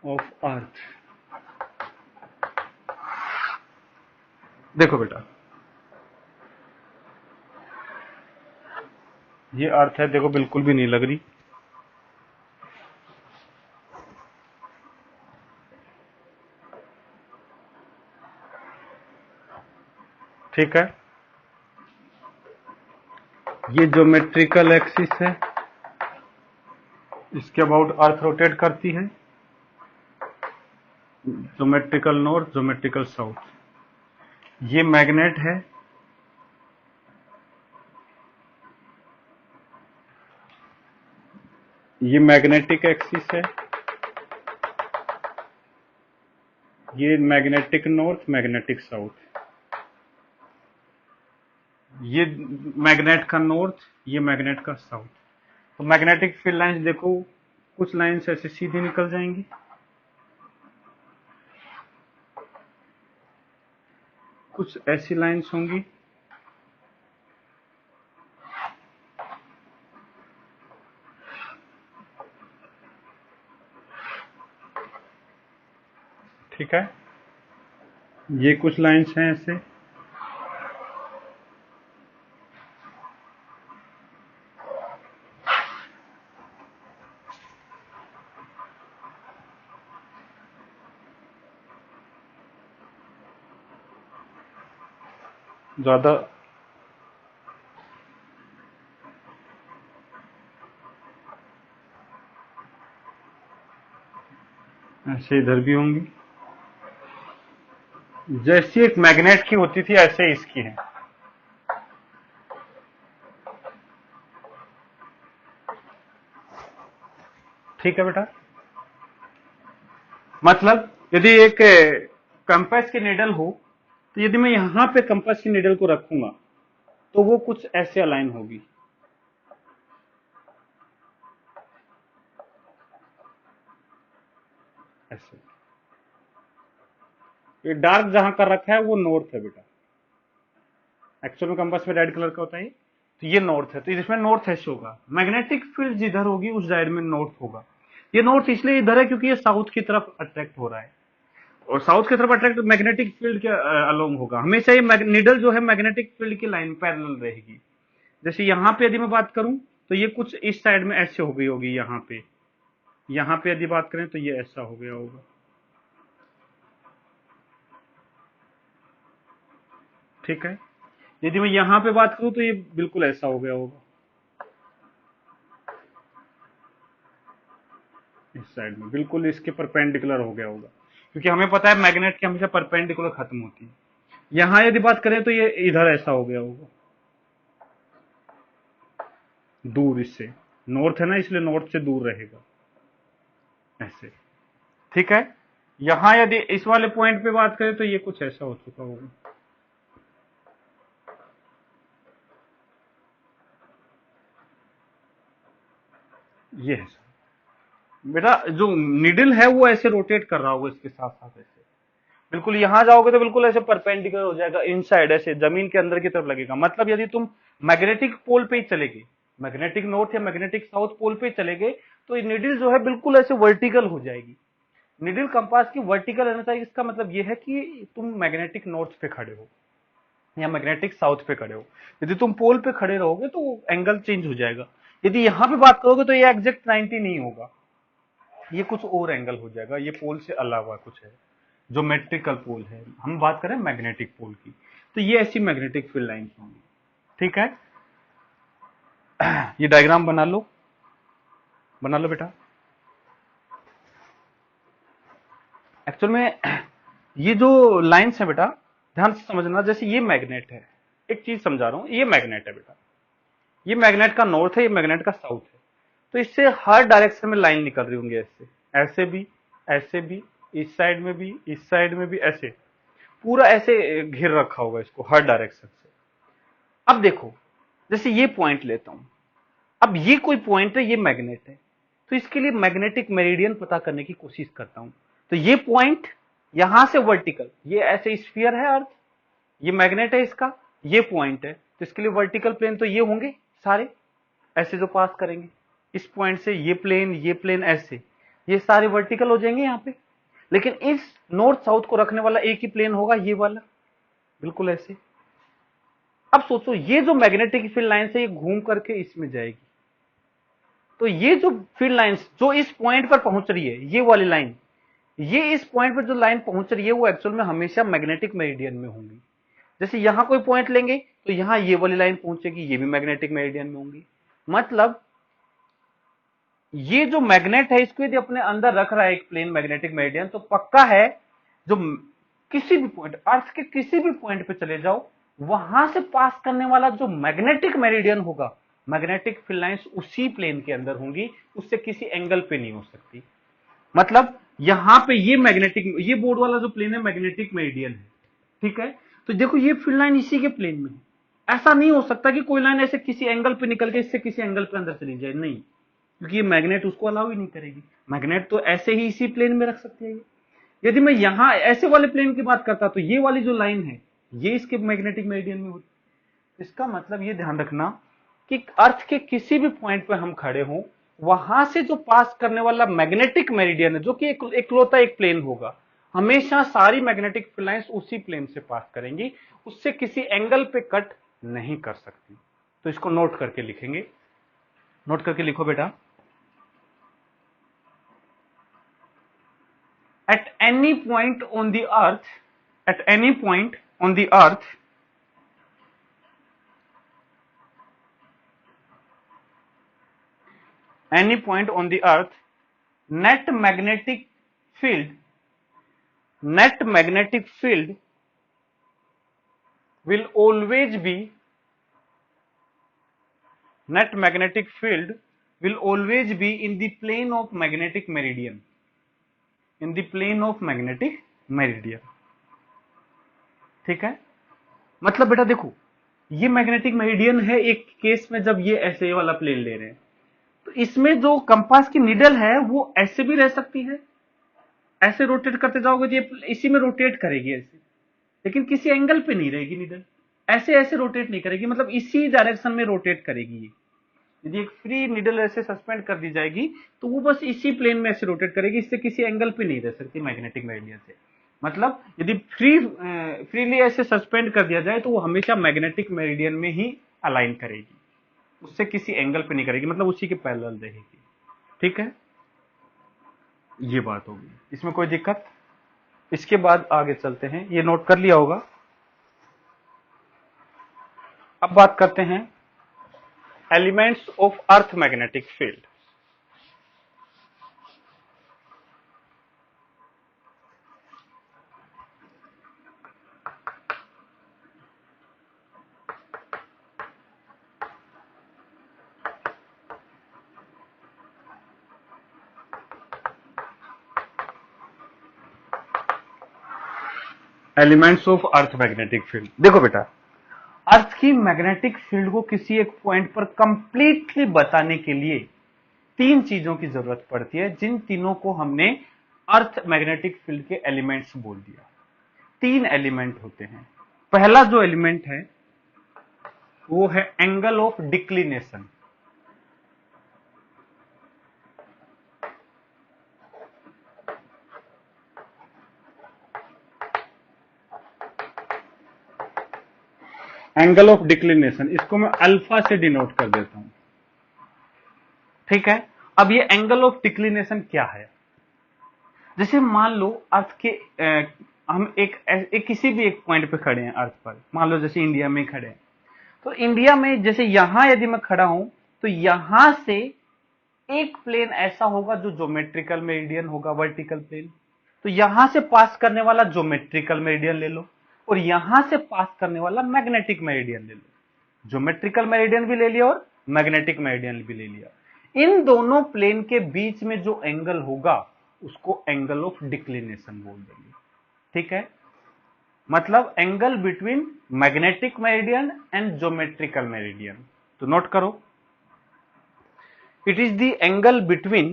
of earth. देखो बेटा, ये अर्थ है, देखो बिल्कुल भी नहीं लग रही, ठीक है। ये ज्योमेट्रिकल एक्सिस है, इसके अबाउट अर्थ रोटेट करती है, ज्योमेट्रिकल नॉर्थ, ज्योमेट्रिकल साउथ। ये मैग्नेट है, ये मैग्नेटिक एक्सिस है, ये मैग्नेटिक नॉर्थ, मैग्नेटिक साउथ। ये मैग्नेट का नॉर्थ, ये मैग्नेट का साउथ। तो मैग्नेटिक फील्ड लाइंस देखो, कुछ लाइंस ऐसे सीधी निकल जाएंगी, कुछ ऐसी लाइंस होंगी, ठीक है। ये कुछ लाइंस हैं ऐसे, ज्यादा ऐसे इधर भी होंगी। जैसी एक मैग्नेट की होती थी ऐसे इसकी है, ठीक है बेटा। मतलब यदि एक कंपास की निडल हो, तो यदि मैं यहां पे कंपास की निडल को रखूंगा तो वो कुछ ऐसे अलाइन होगी, ऐसे। ये डार्क जहां कर रखा है वो नॉर्थ है बेटा, एक्चुअल में कंपास में रेड कलर का होता है, तो ये नॉर्थ है, तो इसमें नॉर्थ ऐसे होगा। मैग्नेटिक फील्ड जिधर होगी उस साइड में नॉर्थ होगा। ये नॉर्थ इसलिए इधर है क्योंकि ये साउथ की तरफ अट्रैक्ट हो रहा है, और साउथ की तरफ अट्रैक्ट मैग्नेटिक फील्ड के अलोंग होगा। हमेशा ये निडल जो है मैग्नेटिक फील्ड की लाइन पैरेलल रहेगी। जैसे यहां पे यदि मैं बात करूं तो ये कुछ इस साइड में ऐसे हो गई होगी, यहाँ पे यदि बात करें तो ये ऐसा हो गया होगा, ठीक है। यदि मैं यहां पे बात करूं तो ये बिल्कुल ऐसा हो गया होगा, इस साइड में बिल्कुल इसके परपेंडिकुलर हो गया होगा, क्योंकि हमें पता है मैग्नेट की हमेशा परपेंडिकुलर खत्म होती है। यहां यदि बात करें तो ये इधर ऐसा हो गया होगा, दूर इससे, नॉर्थ है ना इसलिए नॉर्थ से दूर रहेगा ऐसे, ठीक है। यहां यदि इस वाले पॉइंट पे बात करें तो ये कुछ ऐसा हो चुका होगा, ये है बेटा। जो निडल है वो ऐसे रोटेट कर रहा होगा इसके साथ साथ ऐसे, बिल्कुल यहां जाओगे तो बिल्कुल ऐसे परपेंडिकुलर हो जाएगा, इनसाइड ऐसे जमीन के अंदर की तरफ लगेगा। मतलब यदि तुम मैग्नेटिक पोल पे ही चले गए, मैग्नेटिक नॉर्थ या मैग्नेटिक साउथ पोल पे चले गए, तो ये निडल जो है बिल्कुल ऐसे वर्टिकल हो जाएगी। निडल कंपास की वर्टिकल रहना चाहिए, इसका मतलब यह है कि तुम मैग्नेटिक नॉर्थ पे खड़े हो या मैग्नेटिक साउथ पे खड़े हो। यदि तुम पोल पे खड़े रहोगे तो एंगल चेंज हो जाएगा। यदि यहां पे बात करोगे तो ये एग्जैक्ट 90 नहीं होगा, ये कुछ और एंगल हो जाएगा, ये पोल से अलावा कुछ है, जो मेट्रिकल पोल है। हम बात करें मैग्नेटिक पोल की, तो ये ऐसी मैग्नेटिक फील्ड लाइंस होंगी, ठीक है। ये डायग्राम बना लो बेटा। एक्चुअल में ये जो लाइंस है बेटा, ध्यान से समझना। जैसे ये मैग्नेट है, एक चीज समझा रहा हूं, ये मैग्नेट है बेटा, ये मैग्नेट का नॉर्थ है, ये मैग्नेट का साउथ है। तो इससे हर डायरेक्शन में लाइन निकल रही होंगी, ऐसे ऐसे भी, ऐसे भी, इस साइड में भी, इस साइड में भी, ऐसे पूरा ऐसे घेर रखा होगा इसको हर डायरेक्शन से। अब देखो, जैसे ये पॉइंट लेता हूं, अब ये कोई पॉइंट है, ये मैग्नेट है, तो इसके लिए मैग्नेटिक मेरिडियन पता करने की कोशिश करता हूं। तो ये पॉइंट यहां से वर्टिकल, ये ऐसे स्फीयर है अर्थ, ये मैग्नेट है इसका, ये पॉइंट है, तो इसके लिए वर्टिकल प्लेन तो ये होंगे सारे, ऐसे जो पास करेंगे इस पॉइंट से, ये प्लेन ऐसे, ये सारे वर्टिकल हो जाएंगे यहाँ पे। लेकिन इस नॉर्थ साउथ को रखने वाला एक ही प्लेन होगा, ये वाला, बिल्कुल ऐसे। अब सोचो, ये जो मैग्नेटिक फील्ड लाइन से ये घूम करके इसमें जाएगी, तो ये जो फील्ड लाइंस जो इस पॉइंट पर पहुंच रही है, ये वाली लाइन, ये इस पॉइंट पर जो लाइन पहुंच रही है वो एक्चुअल में हमेशा मैग्नेटिक मेरिडियन में होंगी। जैसे यहां कोई पॉइंट लेंगे तो यहां ये वाली लाइन पहुंचेगी, ये भी मैग्नेटिक मेरिडियन में होंगी। मतलब ये जो मैग्नेट है, इसको यदि अपने अंदर रख रहा है एक प्लेन मैग्नेटिक मेरिडियन, तो पक्का है जो किसी भी पॉइंट, अर्थ के किसी भी पॉइंट पे चले जाओ, वहां से पास करने वाला जो मैग्नेटिक मेरिडियन होगा, मैग्नेटिक फील्ड लाइंस उसी प्लेन के अंदर होंगी, उससे किसी एंगल पे नहीं हो सकती। मतलब यहां पे ये मैग्नेटिक, ये बोर्ड वाला जो प्लेन है मैग्नेटिक मेरिडियन है, ठीक है। तो देखो ये फील्ड लाइन इसी के प्लेन में है, ऐसा नहीं हो सकता कि कोई लाइन ऐसे किसी एंगल पे निकल के इससे किसी एंगल पे अंदर चली जाए, नहीं, क्योंकि ये मैग्नेट उसको अलाउ ही नहीं करेगी। मैग्नेट तो ऐसे ही इसी प्लेन में रख सकती है। यदि मैं यहां ऐसे वाले प्लेन की बात करता तो ये वाली जो लाइन है ये इसके मैग्नेटिक मेरिडियन में होती। इसका मतलब ये ध्यान रखना कि अर्थ के किसी भी पॉइंट पे हम खड़े हों, वहां से जो पास करने वाला मैग्नेटिक मेरिडियन है, जो कि एकलौता एक प्लेन होगा, हमेशा सारी मैग्नेटिक फील्ड लाइंस उसी प्लेन से पास करेंगी, उससे किसी एंगल पे कट नहीं कर सकती। तो इसको नोट करके लिखेंगे, नोट करके लिखो बेटा। At any point on the earth, at any point on the earth, any point on the earth, net magnetic field, net magnetic field will always be, net magnetic field will always be in the plane of magnetic meridian, in the plane of magnetic meridian, ठीक है। मतलब बेटा देखो, ये magnetic meridian है एक case में, जब ये ऐसे वाला प्लेन ले रहे हैं, तो इसमें जो कंपास की निडल है वो ऐसे भी रह सकती है ऐसे रोटेट करते जाओगे तो ये इसी में रोटेट करेगी ऐसे, लेकिन किसी एंगल पे नहीं रहेगी नीडल, ऐसे ऐसे रोटेट नहीं करेगी, मतलब इसी डायरेक्शन में रोटेट करेगी ये। यदि एक फ्री नीडल ऐसे सस्पेंड कर दी जाएगी तो वो बस इसी प्लेन में ऐसे रोटेट करेगी, इससे किसी एंगल पे नहीं रह सकती मैग्नेटिक मेरिडियन से। मतलब यदि फ्रीली ऐसे सस्पेंड कर दिया जाए तो वो हमेशा मैग्नेटिक मेरिडियन में ही अलाइन करेगी, उससे किसी एंगल पे नहीं करेगी, मतलब उसी के पैरेलल रहेगी। ठीक है, ये बात होगी, इसमें कोई दिक्कत? इसके बाद आगे चलते हैं, ये नोट कर लिया होगा। अब बात करते हैं elements of earth magnetic field. Elements of earth magnetic field. देखो बेटा, अर्थ की मैग्नेटिक फील्ड को किसी एक पॉइंट पर कंप्लीटली बताने के लिए तीन चीजों की जरूरत पड़ती है, जिन तीनों को हमने अर्थ मैग्नेटिक फील्ड के एलिमेंट्स बोल दिया। तीन एलिमेंट होते हैं। पहला जो एलिमेंट है वो है angle of declination. Angle of declination, इसको मैं अल्फा से डिनोट कर देता हूं। ठीक है, अब ये एंगल ऑफ डिक्लिनेशन क्या है? जैसे मान लो अर्थ के हम एक किसी भी एक पॉइंट पे खड़े हैं अर्थ पर, मान लो जैसे इंडिया में खड़े हैं, तो इंडिया में जैसे यहां यदि मैं खड़ा हूं तो यहां से एक प्लेन ऐसा होगा जो ज्योमेट्रिकल मेरिडियन होगा, वर्टिकल प्लेन। तो यहां से पास करने वाला ज्योमेट्रिकल मेरिडियन ले लो, और यहां से पास करने वाला मैग्नेटिक मेरिडियन ले लो। ज्योमेट्रिकल मेरिडियन भी ले लिया और मैग्नेटिक मेरिडियन भी ले लिया। इन दोनों प्लेन के बीच में जो एंगल होगा उसको एंगल ऑफ डिक्लिनेशन बोल देंगे। ठीक है, मतलब angle between magnetic meridian and geometrical meridian. तो नोट करो, it is the angle between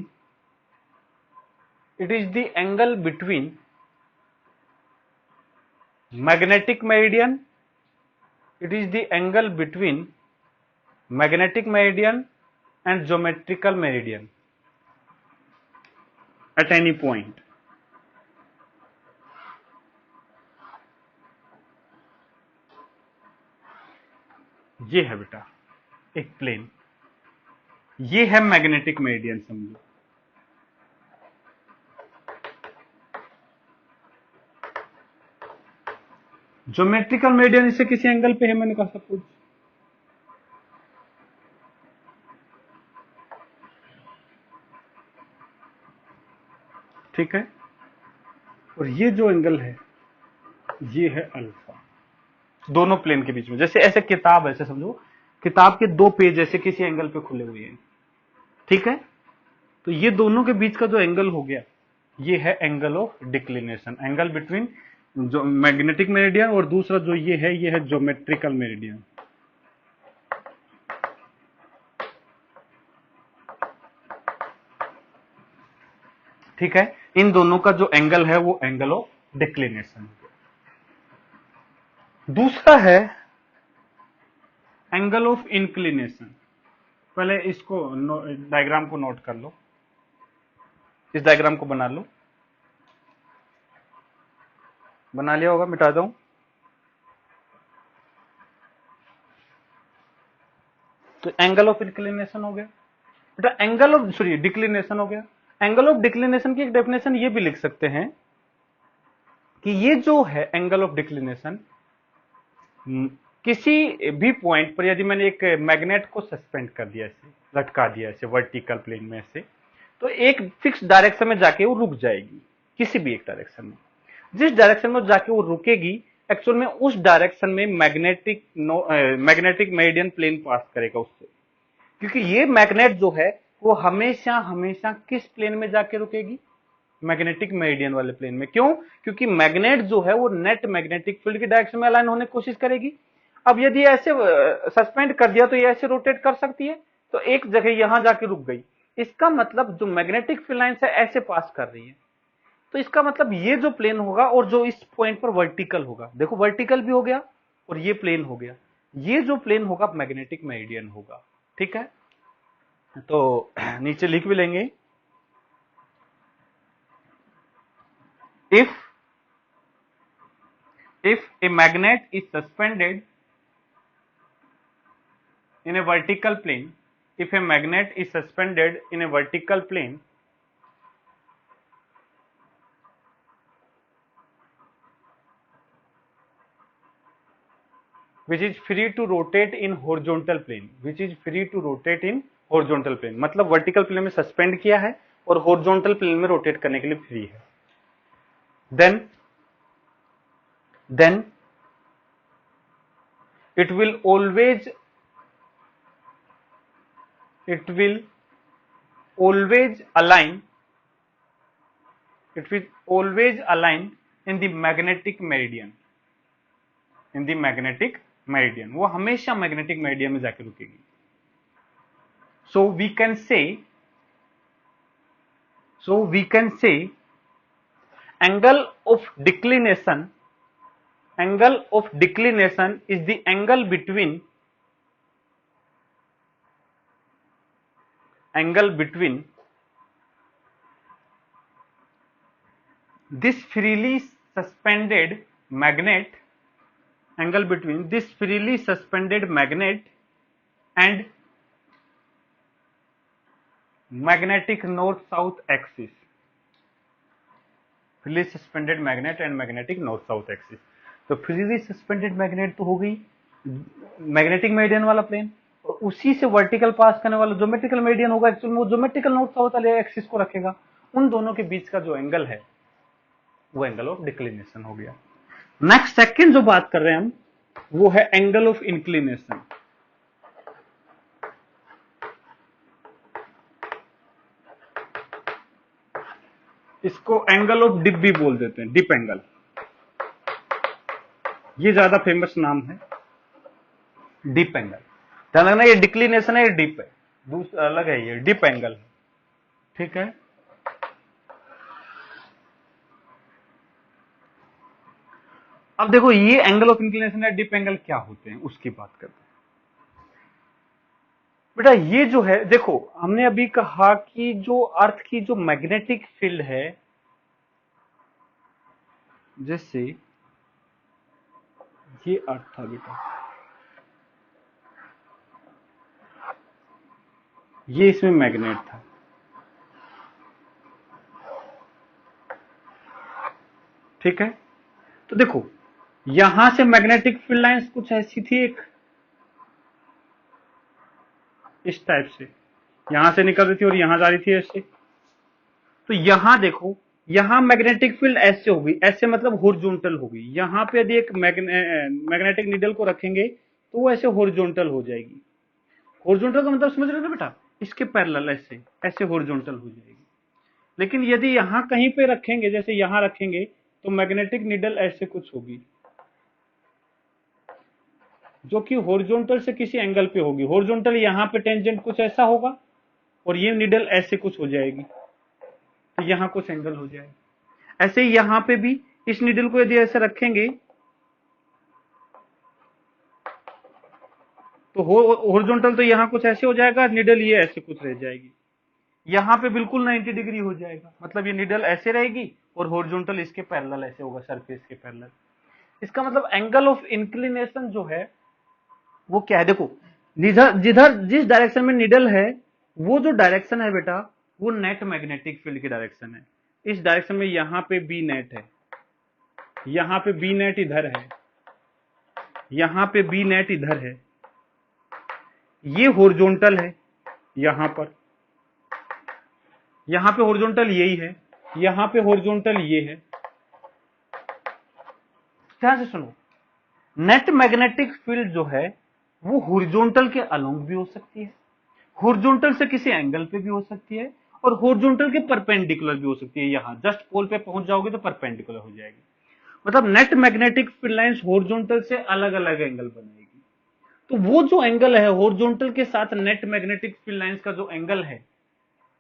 magnetic meridian, it is the angle between magnetic meridian and geometrical meridian at any point. ये है बेटा एक प्लेन, ये है मैग्नेटिक मेरिडियन समझो। Geometrical meridian इससे किसी एंगल पे है, मैंने कहा सपोज। ठीक है, और ये जो एंगल है ये है अल्फा, दोनों प्लेन के बीच में। जैसे ऐसे किताब, ऐसे समझो किताब के दो पेज ऐसे किसी एंगल पे खुले हुए हैं। ठीक है, तो ये दोनों के बीच का जो एंगल हो गया ये है angle of declination, angle between जो मैग्नेटिक मेरिडियन और दूसरा जो ये है ज्योमेट्रिकल मेरिडियन। ठीक है, इन दोनों का जो एंगल है वो एंगल ऑफ डिक्लिनेशन। दूसरा है एंगल ऑफ इंक्लिनेशन। पहले इसको डायग्राम को नोट कर लो, इस डायग्राम को बना लो। बना लिया होगा, मिटा दूं? तो एंगल ऑफ इंक्लिनेशन हो गया बेटा, एंगल ऑफ डिक्लिनेशन हो गया। एंगल ऑफ डिक्लिनेशन की एक डेफिनेशन ये भी लिख सकते हैं कि ये जो है एंगल ऑफ डिक्लिनेशन, किसी भी पॉइंट पर यदि मैंने एक मैग्नेट को सस्पेंड कर दिया, ऐसे लटका दिया ऐसे वर्टिकल प्लेन में ऐसे, तो एक फिक्स डायरेक्शन में जाके वो रुक जाएगी, किसी भी एक डायरेक्शन में। जिस डायरेक्शन में जाके वो रुकेगी एक्चुअल में उस डायरेक्शन में मैग्नेटिक मेरिडियन प्लेन पास करेगा उससे, क्योंकि ये मैग्नेट जो है वो हमेशा हमेशा किस प्लेन में जाके रुकेगी? मैग्नेटिक मेरिडियन वाले प्लेन में। क्यों? क्योंकि मैग्नेट जो है वो नेट मैग्नेटिक फील्ड की डायरेक्शन में अलाइन होने की कोशिश करेगी। अब यदि ऐसे सस्पेंड कर दिया तो ये ऐसे रोटेट कर सकती है, तो एक जगह यहां जाके रुक गई, इसका मतलब जो मैग्नेटिक फील्ड लाइन है ऐसे पास कर रही है। तो इसका मतलब ये जो प्लेन होगा और जो इस पॉइंट पर वर्टिकल होगा, देखो वर्टिकल भी हो गया और ये प्लेन हो गया, ये जो प्लेन होगा मैग्नेटिक मेरिडियन होगा। ठीक है, तो नीचे लिख भी लेंगे, if a magnet is suspended in a vertical plane, if a magnet is suspended in a vertical plane, which is free to rotate in horizontal plane, which is free to rotate in horizontal plane, मतलब vertical plane में suspend किया है और horizontal plane में rotate करने के लिए free है, then it will always align, it will always align in the magnetic meridian, in the magnetic meridian, वो हमेशा मैग्नेटिक मेरिडियन में जाके रुकेगी। so we can say angle of declination is the angle between this freely suspended magnet, angle between this freely suspended magnet and magnetic north south axis, freely suspended magnet and magnetic north south axis। तो freely suspended magnet तो हो गई magnetic meridian वाला plane, और उसी से vertical पास करने वाला ज्योमेट्रिकल मेरिडियन होगा, एक्चुअली में वो ज्योमेट्रिकल नॉर्थ साउथ वाले एक्सिस को रखेगा, उन दोनों के बीच का जो एंगल है वो एंगल ऑफ डिक्लिनेशन हो गया। नेक्स्ट सेकंड जो बात कर रहे हैं हम वो है एंगल ऑफ इंक्लिनेशन। इसको एंगल ऑफ डिप भी बोल देते हैं, डिप एंगल, ये ज्यादा फेमस नाम है डिप एंगल। ध्यान रखना ये डिक्लिनेशन है, ये डिप है, दूसरा अलग है, ये डिप एंगल है। ठीक है, अब देखो ये एंगल ऑफ इंक्लिनेशन या डिप एंगल क्या होते हैं उसकी बात करते हैं। बेटा ये जो है, देखो हमने अभी कहा कि जो अर्थ की जो मैग्नेटिक फील्ड है, जैसे ये अर्थ था बेटा, ये इसमें मैग्नेट था, ठीक है। तो देखो यहां से मैग्नेटिक फील्ड लाइंस कुछ ऐसी थी, एक इस टाइप से यहां से निकल रही थी और यहां जा रही थी ऐसे। तो यहां देखो, यहां मैग्नेटिक फील्ड ऐसे होगी, ऐसे मतलब हॉरिजॉन्टल होगी। यहां पे यदि एक मैग्नेटिक नीडल को रखेंगे तो वो ऐसे हॉरिजॉन्टल हो जाएगी। हॉरिजॉन्टल का मतलब समझ रहे हो बेटा, इसके पैरेलल ऐसे ऐसे हॉरिजॉन्टल हो जाएगी। लेकिन यदि यहां कहीं पे रखेंगे, जैसे यहां रखेंगे, तो मैग्नेटिक नीडल ऐसे कुछ होगी जो कि हॉरिजॉन्टल से किसी एंगल पे होगी। हॉरिजॉन्टल यहां पे टेंजेंट कुछ ऐसा होगा और ये नीडल ऐसे कुछ हो जाएगी, तो यहां कुछ एंगल हो जाएगा। ऐसे ही यहां पे भी इस नीडल को यदि ऐसे रखेंगे तो हॉरिजॉन्टल तो यहां कुछ ऐसे हो जाएगा, नीडल ये ऐसे कुछ रह जाएगी। यहां पे बिल्कुल 90 डिग्री हो जाएगा, मतलब ये नीडल ऐसे रहेगी और हॉरिजॉन्टल इसके पैरेलल ऐसे होगा, सरफेस के पैरेलल। इसका मतलब एंगल ऑफ इंक्लिनेशन जो है वो क्या है, देखो जिधर जिस डायरेक्शन में नीडल है वो जो डायरेक्शन है बेटा वो नेट मैग्नेटिक फील्ड की डायरेक्शन है। इस डायरेक्शन में यहां पे बी नेट है, यहां पे बी नेट इधर है, यहां पे बी नेट इधर है, ये हॉरिजॉन्टल है यहां पर, यहां पे हॉरिजॉन्टल यही है, यहां पे हॉरिजॉन्टल ये है। ध्यान से सुनो, नेट मैग्नेटिक फील्ड जो है वो हॉरिजॉन्टल के अलोंग भी हो सकती है, हॉरिजॉन्टल से किसी एंगल पे भी हो सकती है, और हॉरिजॉन्टल के परपेंडिकुलर भी हो सकती है। यहां जस्ट पोल पे पहुंच जाओगे तो परपेंडिकुलर हो जाएगी। मतलब net magnetic field lines horizontal से अलग अलग एंगल बनाएगी। तो वो जो एंगल है हॉरिजॉन्टल के साथ नेट मैग्नेटिक फील्ड लाइंस का जो एंगल है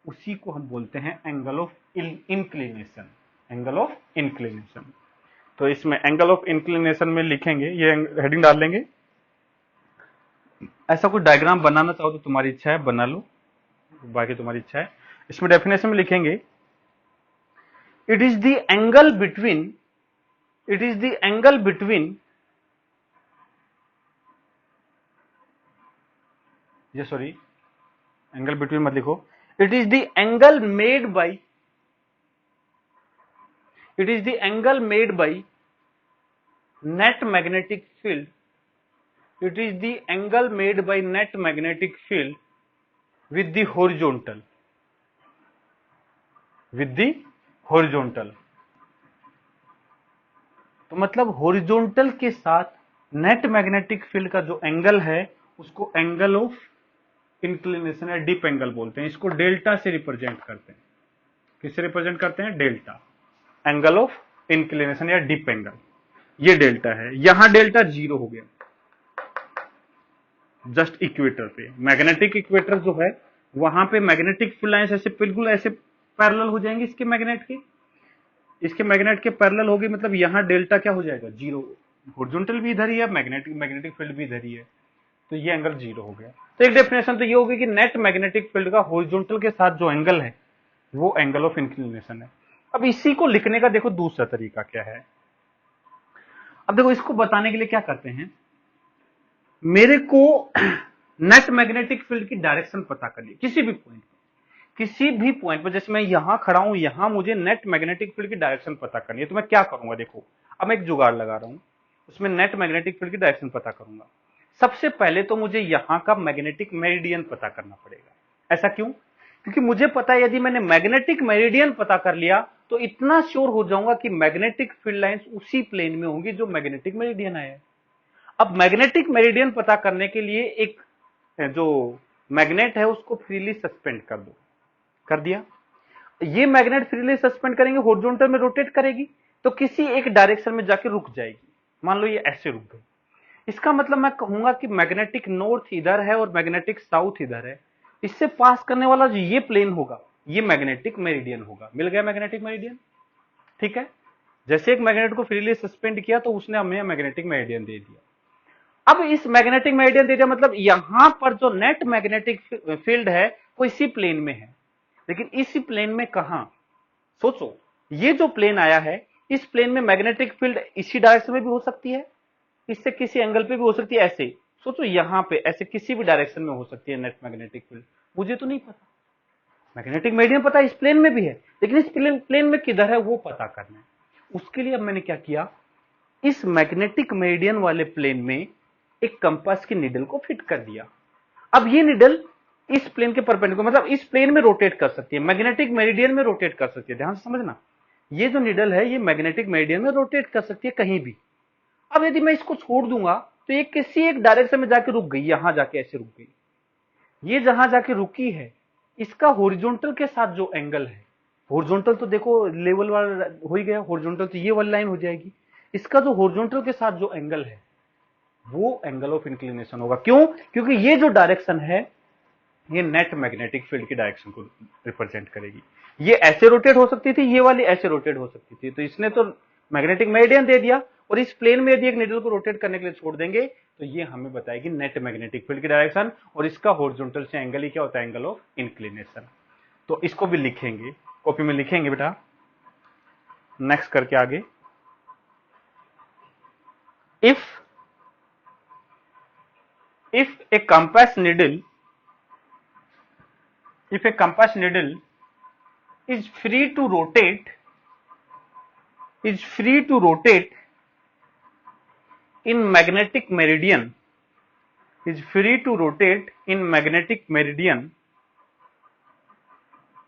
उसी को हम बोलते हैं angle of inclination. Angle of inclination. तो इसमें एंगल ऑफ इंक्लिनेशन में लिखेंगे, ये हेडिंग डाल लेंगे। ऐसा कोई डायग्राम बनाना चाहो तो तुम्हारी इच्छा है, बना लो, बाकी तुम्हारी इच्छा है। इसमें डेफिनेशन में लिखेंगे, it is the angle between, it is the angle between, ये सॉरी एंगल बिटवीन मत लिखो, it is the angle made by, it is the angle made by net magnetic field, it is the angle made by net magnetic field with the horizontal, with the horizontal। तो मतलब horizontal के साथ net magnetic field का जो angle है उसको angle of inclination या dip angle बोलते हैं। इसको डेल्टा से रिप्रेजेंट करते हैं। किससे रिप्रेजेंट करते हैं? डेल्टा, एंगल ऑफ इंक्लिनेशन या डिप एंगल, ये डेल्टा है। यहां डेल्टा 0 हो गया जस्ट इक्वेटर पे, मैग्नेटिक इक्वेटर जो है वहां पे मैग्नेटिक फील्ड लाइंस ऐसे बिल्कुल ऐसे पैरेलल हो जाएंगे इसके मैग्नेट के, इसके मैग्नेट के पैरेलल होगी, मतलब यहां डेल्टा क्या हो जाएगा? 0। हॉरिजॉन्टल भी इधर ही है, मैग्नेटिक फील्ड भी इधर ही है, तो ये एंगल 0 हो गया। तो एक डेफिनेशन तो ये होगी कि नेट मैग्नेटिक फील्ड का हॉरिजॉन्टल के साथ जो एंगल है वो एंगल ऑफ इंक्लिनेशन है। अब इसी को लिखने का देखो दूसरा तरीका क्या है। अब देखो इसको बताने के लिए क्या करते हैं, मेरे को नेट मैग्नेटिक फील्ड की डायरेक्शन पता करनी है किसी भी पॉइंट पर, किसी भी पॉइंट पर। जैसे मैं यहां खड़ा हूं, यहां मुझे नेट मैग्नेटिक फील्ड की डायरेक्शन पता करनी है, तो मैं क्या करूंगा? देखो अब मैं एक जुगाड़ लगा रहा हूं, उसमें नेट मैग्नेटिक फील्ड की डायरेक्शन पता करूंगा। सबसे पहले तो मुझे यहां का मैग्नेटिक मेरिडियन पता करना पड़ेगा। ऐसा क्यों? क्योंकि मुझे पता है यदि मैंने मैग्नेटिक मेरिडियन पता कर लिया तो इतना श्योर हो जाऊंगा कि मैग्नेटिक फील्ड लाइंस उसी प्लेन में होंगी जो मैग्नेटिक मेरिडियन है। अब मैग्नेटिक मेरिडियन पता करने के लिए एक जो मैग्नेट है उसको फ्रीली सस्पेंड कर दो, कर दिया। ये मैग्नेट फ्रीली सस्पेंड करेंगे, हॉरिजॉन्टल में रोटेट करेगी तो किसी एक डायरेक्शन में जाके रुक जाएगी। मान लो ये ऐसे रुक गई, इसका मतलब मैं कहूंगा कि मैग्नेटिक नॉर्थ इधर है और मैग्नेटिक साउथ इधर है, इससे पास करने वाला जो ये प्लेन होगा ये मैग्नेटिक मेरिडियन होगा। मिल गया मैग्नेटिक मेरिडियन, ठीक है। जैसे एक मैग्नेट को फ्रीली सस्पेंड किया तो उसने हमें मैग्नेटिक मेरिडियन दे दिया। अब इस मैग्नेटिक मेरिडियन दे दिया मतलब यहां पर जो नेट मैग्नेटिक फील्ड है वो इसी प्लेन में है, लेकिन इसी प्लेन में कहां? सोचो, ये जो प्लेन आया है इस प्लेन में मैग्नेटिक फील्ड इसी डायरेक्शन में भी हो सकती है, इससे किसी एंगल पे भी हो सकती है, ऐसे सोचो यहां पे ऐसे किसी भी डायरेक्शन में हो सकती है नेट मैग्नेटिक फील्ड। मुझे तो नहीं पता, मैग्नेटिक मेरिडियन पता है इस प्लेन में भी है, लेकिन इस प्लेन में किधर है वो पता करना है। उसके लिए अब मैंने क्या किया, इस मैग्नेटिक मेरिडियन वाले प्लेन में एक कंपास की निडल को फिट कर दिया। अब ये निडल इस प्लेन के परपेंडिकुलर मतलब इस प्लेन में रोटेट कर सकती है, मैग्नेटिक मेरिडियन में रोटेट कर सकती है। ध्यान से समझना, ये जो निडल है ये मैग्नेटिक मेरिडियन में रोटेट कर सकती है कहीं भी। अब यदि मैं इसको छोड़ दूंगा तो ये किसी एक डायरेक्शन में जाके रुक गई, यहां जाके ऐसे रुक गई। ये जहां जाके रुकी है इसका हॉरिजॉन्टल के साथ जो एंगल है, हॉरिजॉन्टल तो देखो लेवल वाला हो ही गया, हॉरिजॉन्टल तो ये वाली लाइन हो जाएगी। इसका जो हॉरिजॉन्टल के साथ जो एंगल है वो एंगल ऑफ इंक्लिनेशन होगा। क्यों? क्योंकि ये जो डायरेक्शन है ये नेट मैग्नेटिक फील्ड की डायरेक्शन को रिप्रेजेंट करेगी। ये ऐसे रोटेट हो सकती थी, ये वाली ऐसे रोटेट हो सकती थी, तो इसने तो मैग्नेटिक मेरिडियन दे दिया। और इस प्लेन में यदि एक निडल को रोटेट करने के लिए छोड़ देंगे तो ये हमें बताएगी नेट मैग्नेटिक फील्ड की डायरेक्शन, और इसका हॉरिजॉन्टल से एंगल ही क्या होता है? Angle of inclination. तो इसको भी लिखेंगे, कॉपी में लिखेंगे बेटा। नेक्स्ट करके आगे, if a compass needle is free to rotate in magnetic meridian,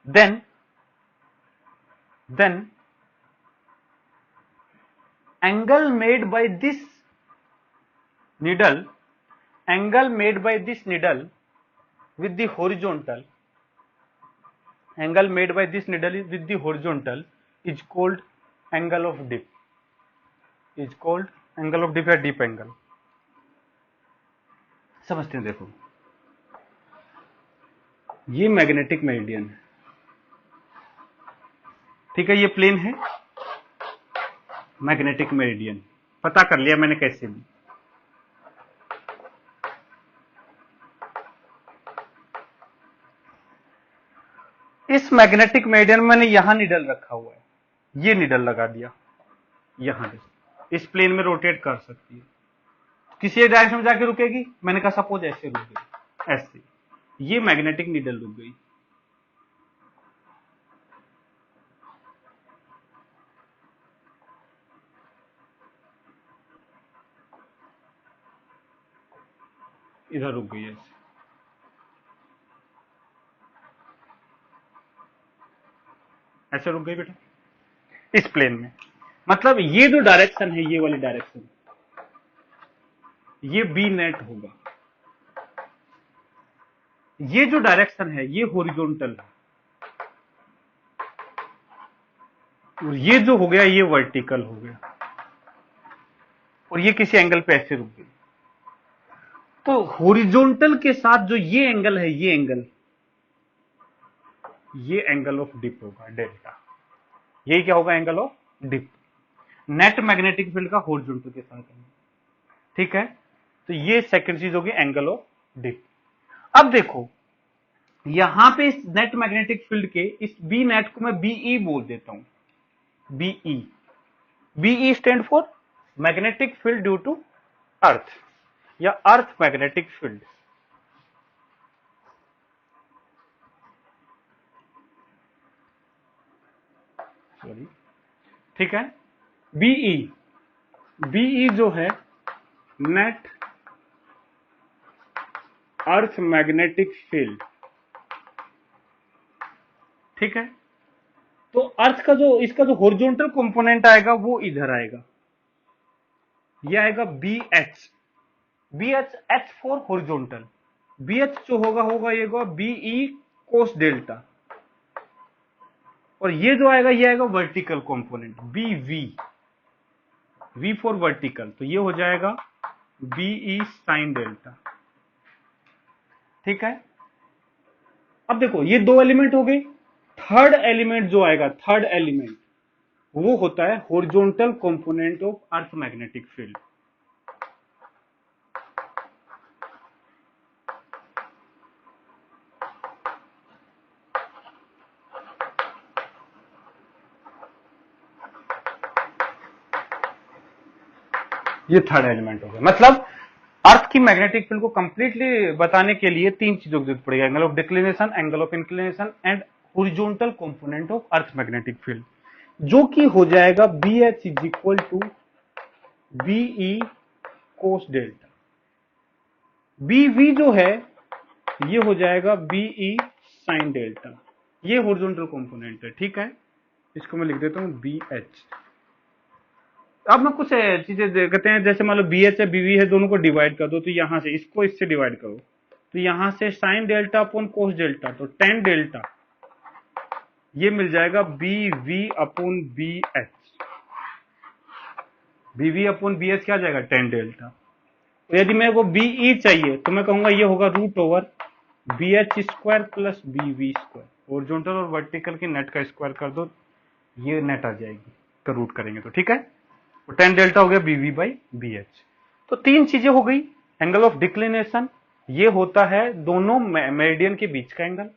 then angle made by this needle with the horizontal, is called angle of dip, या dip angle। समझते हैं? देखो ये मैग्नेटिक मेरिडियन है, ठीक है, ये प्लेन है, मैग्नेटिक मेरिडियन पता कर लिया मैंने कैसे भी। इस मैग्नेटिक मेरिडियन में मैंने यहां निडल रखा हुआ है, ये निडल लगा दिया यहां, इस प्लेन में रोटेट कर सकती है, किसी एक डायरेक्शन में जाके रुकेगी। मैंने कहा सपोज ऐसे रुक गई, ऐसे, ये मैग्नेटिक निडल रुक गई। इधर रुक गई ऐसे, ऐसे रुक गई बेटा इस प्लेन में। मतलब ये जो डायरेक्शन है, ये वाली डायरेक्शन, ये बी नेट होगा। ये जो डायरेक्शन है ये हॉरिजॉन्टल है, और ये जो हो गया ये वर्टिकल हो गया, और ये किसी एंगल पे ऐसे रुक गई। तो हॉरिजॉन्टल के साथ जो ये एंगल है, ये एंगल ऑफ डिप होगा, डेल्टा। यही क्या होगा? Angle of dip. Net magnetic field का हॉरिजॉन्टल के साथ एंगल, ठीक है। तो ये सेकंड चीज होगी एंगल ऑफ डिप। अब देखो यहां पे इस नेट मैग्नेटिक फील्ड के इस बी नेट को मैं बीई बोल देता हूं, BE. BE stand for magnetic field due to earth, या अर्थ मैग्नेटिक फील्ड। सॉरी, ठीक है। बीई, बीई जो है नेट अर्थ मैग्नेटिक फील्ड, ठीक है। तो अर्थ का जो, इसका जो हॉरिजॉन्टल कंपोनेंट आएगा वो इधर आएगा, ये आएगा B H. B H, H for horizontal. B H जो होगा ये होगा बीई कोस डेल्टा, और ये जो आएगा ये आएगा vertical component, B V, V for vertical, तो ये हो जाएगा बीई साइन डेल्टा, ठीक है। अब देखो ये दो एलिमेंट हो गए। थर्ड एलिमेंट जो आएगा, थर्ड एलिमेंट वो होता है horizontal component of earth magnetic field. ये थर्ड एलिमेंट हो गया। मतलब अर्थ की मैग्नेटिक फील्ड को कंप्लीटली बताने के लिए तीन चीजों की जरूरत पड़ेगी, angle of declination, angle of inclination and horizontal component of earth magnetic field, जो कि हो जाएगा B H is equal to BE cos delta. B V जो है ये हो जाएगा बीई साइन डेल्टा, ये हॉरिजॉन्टल कंपोनेंट है, ठीक है। इसको मैं लिख देता हूं बी एच। अब मैं कुछ चीजें कहते हैं, जैसे मान लो बी एच है बीवी है, दोनों को डिवाइड कर दो, तो यहां से इसको इससे डिवाइड करो, तो यहां से sine delta upon cos delta, तो टेन डेल्टा, ये मिल जाएगा B V upon B H. B V upon B H क्या जाएगा? Tan delta. तो यदि मेरे को बीई चाहिए तो मैं कहूंगा ये होगा root over B H square plus B V square, horizontal और वर्टिकल की नेट का स्क्वायर कर दो, ये नेट आ जाएगी, तो रूट करेंगे तो, ठीक है। तो टेन डेल्टा हो गया बीवी बाई बी एच। तो तीन चीजें हो गई। एंगल ऑफ डिक्लिनेशन, ये होता है दोनों मेरिडियन के बीच का एंगल।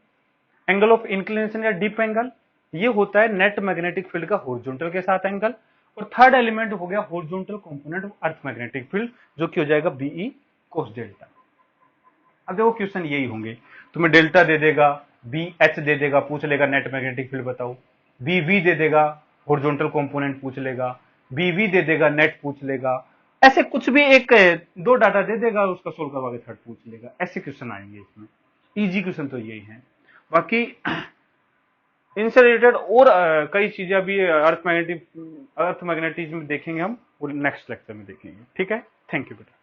एंगल ऑफ इंक्लिनेशन या डिप एंगल, ये होता है नेट मैग्नेटिक फील्ड का हॉरिजॉन्टल के साथ एंगल। और थर्ड एलिमेंट हो गया horizontal component of earth magnetic field, जो कि हो जाएगा बीई कोस डेल्टा। अब देखो क्वेश्चन यही होंगे, तुम्हें डेल्टा दे देगा, बी एच दे देगा, पूछ लेगा नेट मैग्नेटिक फील्ड बताओ, बी वी दे देगा, हॉरिजॉन्टल कंपोनेंट पूछ लेगा, बीवी दे देगा, नेट पूछ लेगा, ऐसे कुछ भी एक दो डाटा दे देगा, उसका सोल्व करवा के थर्ड पूछ लेगा। ऐसे क्वेश्चन आएंगे इसमें, इजी क्वेश्चन तो यही है। बाकी इनसे रिलेटेड और कई चीजें अभी अर्थ मैग्नेटिज्म देखेंगे हम, नेक्स्ट लेक्चर में देखेंगे, ठीक है। थैंक यू बेटा।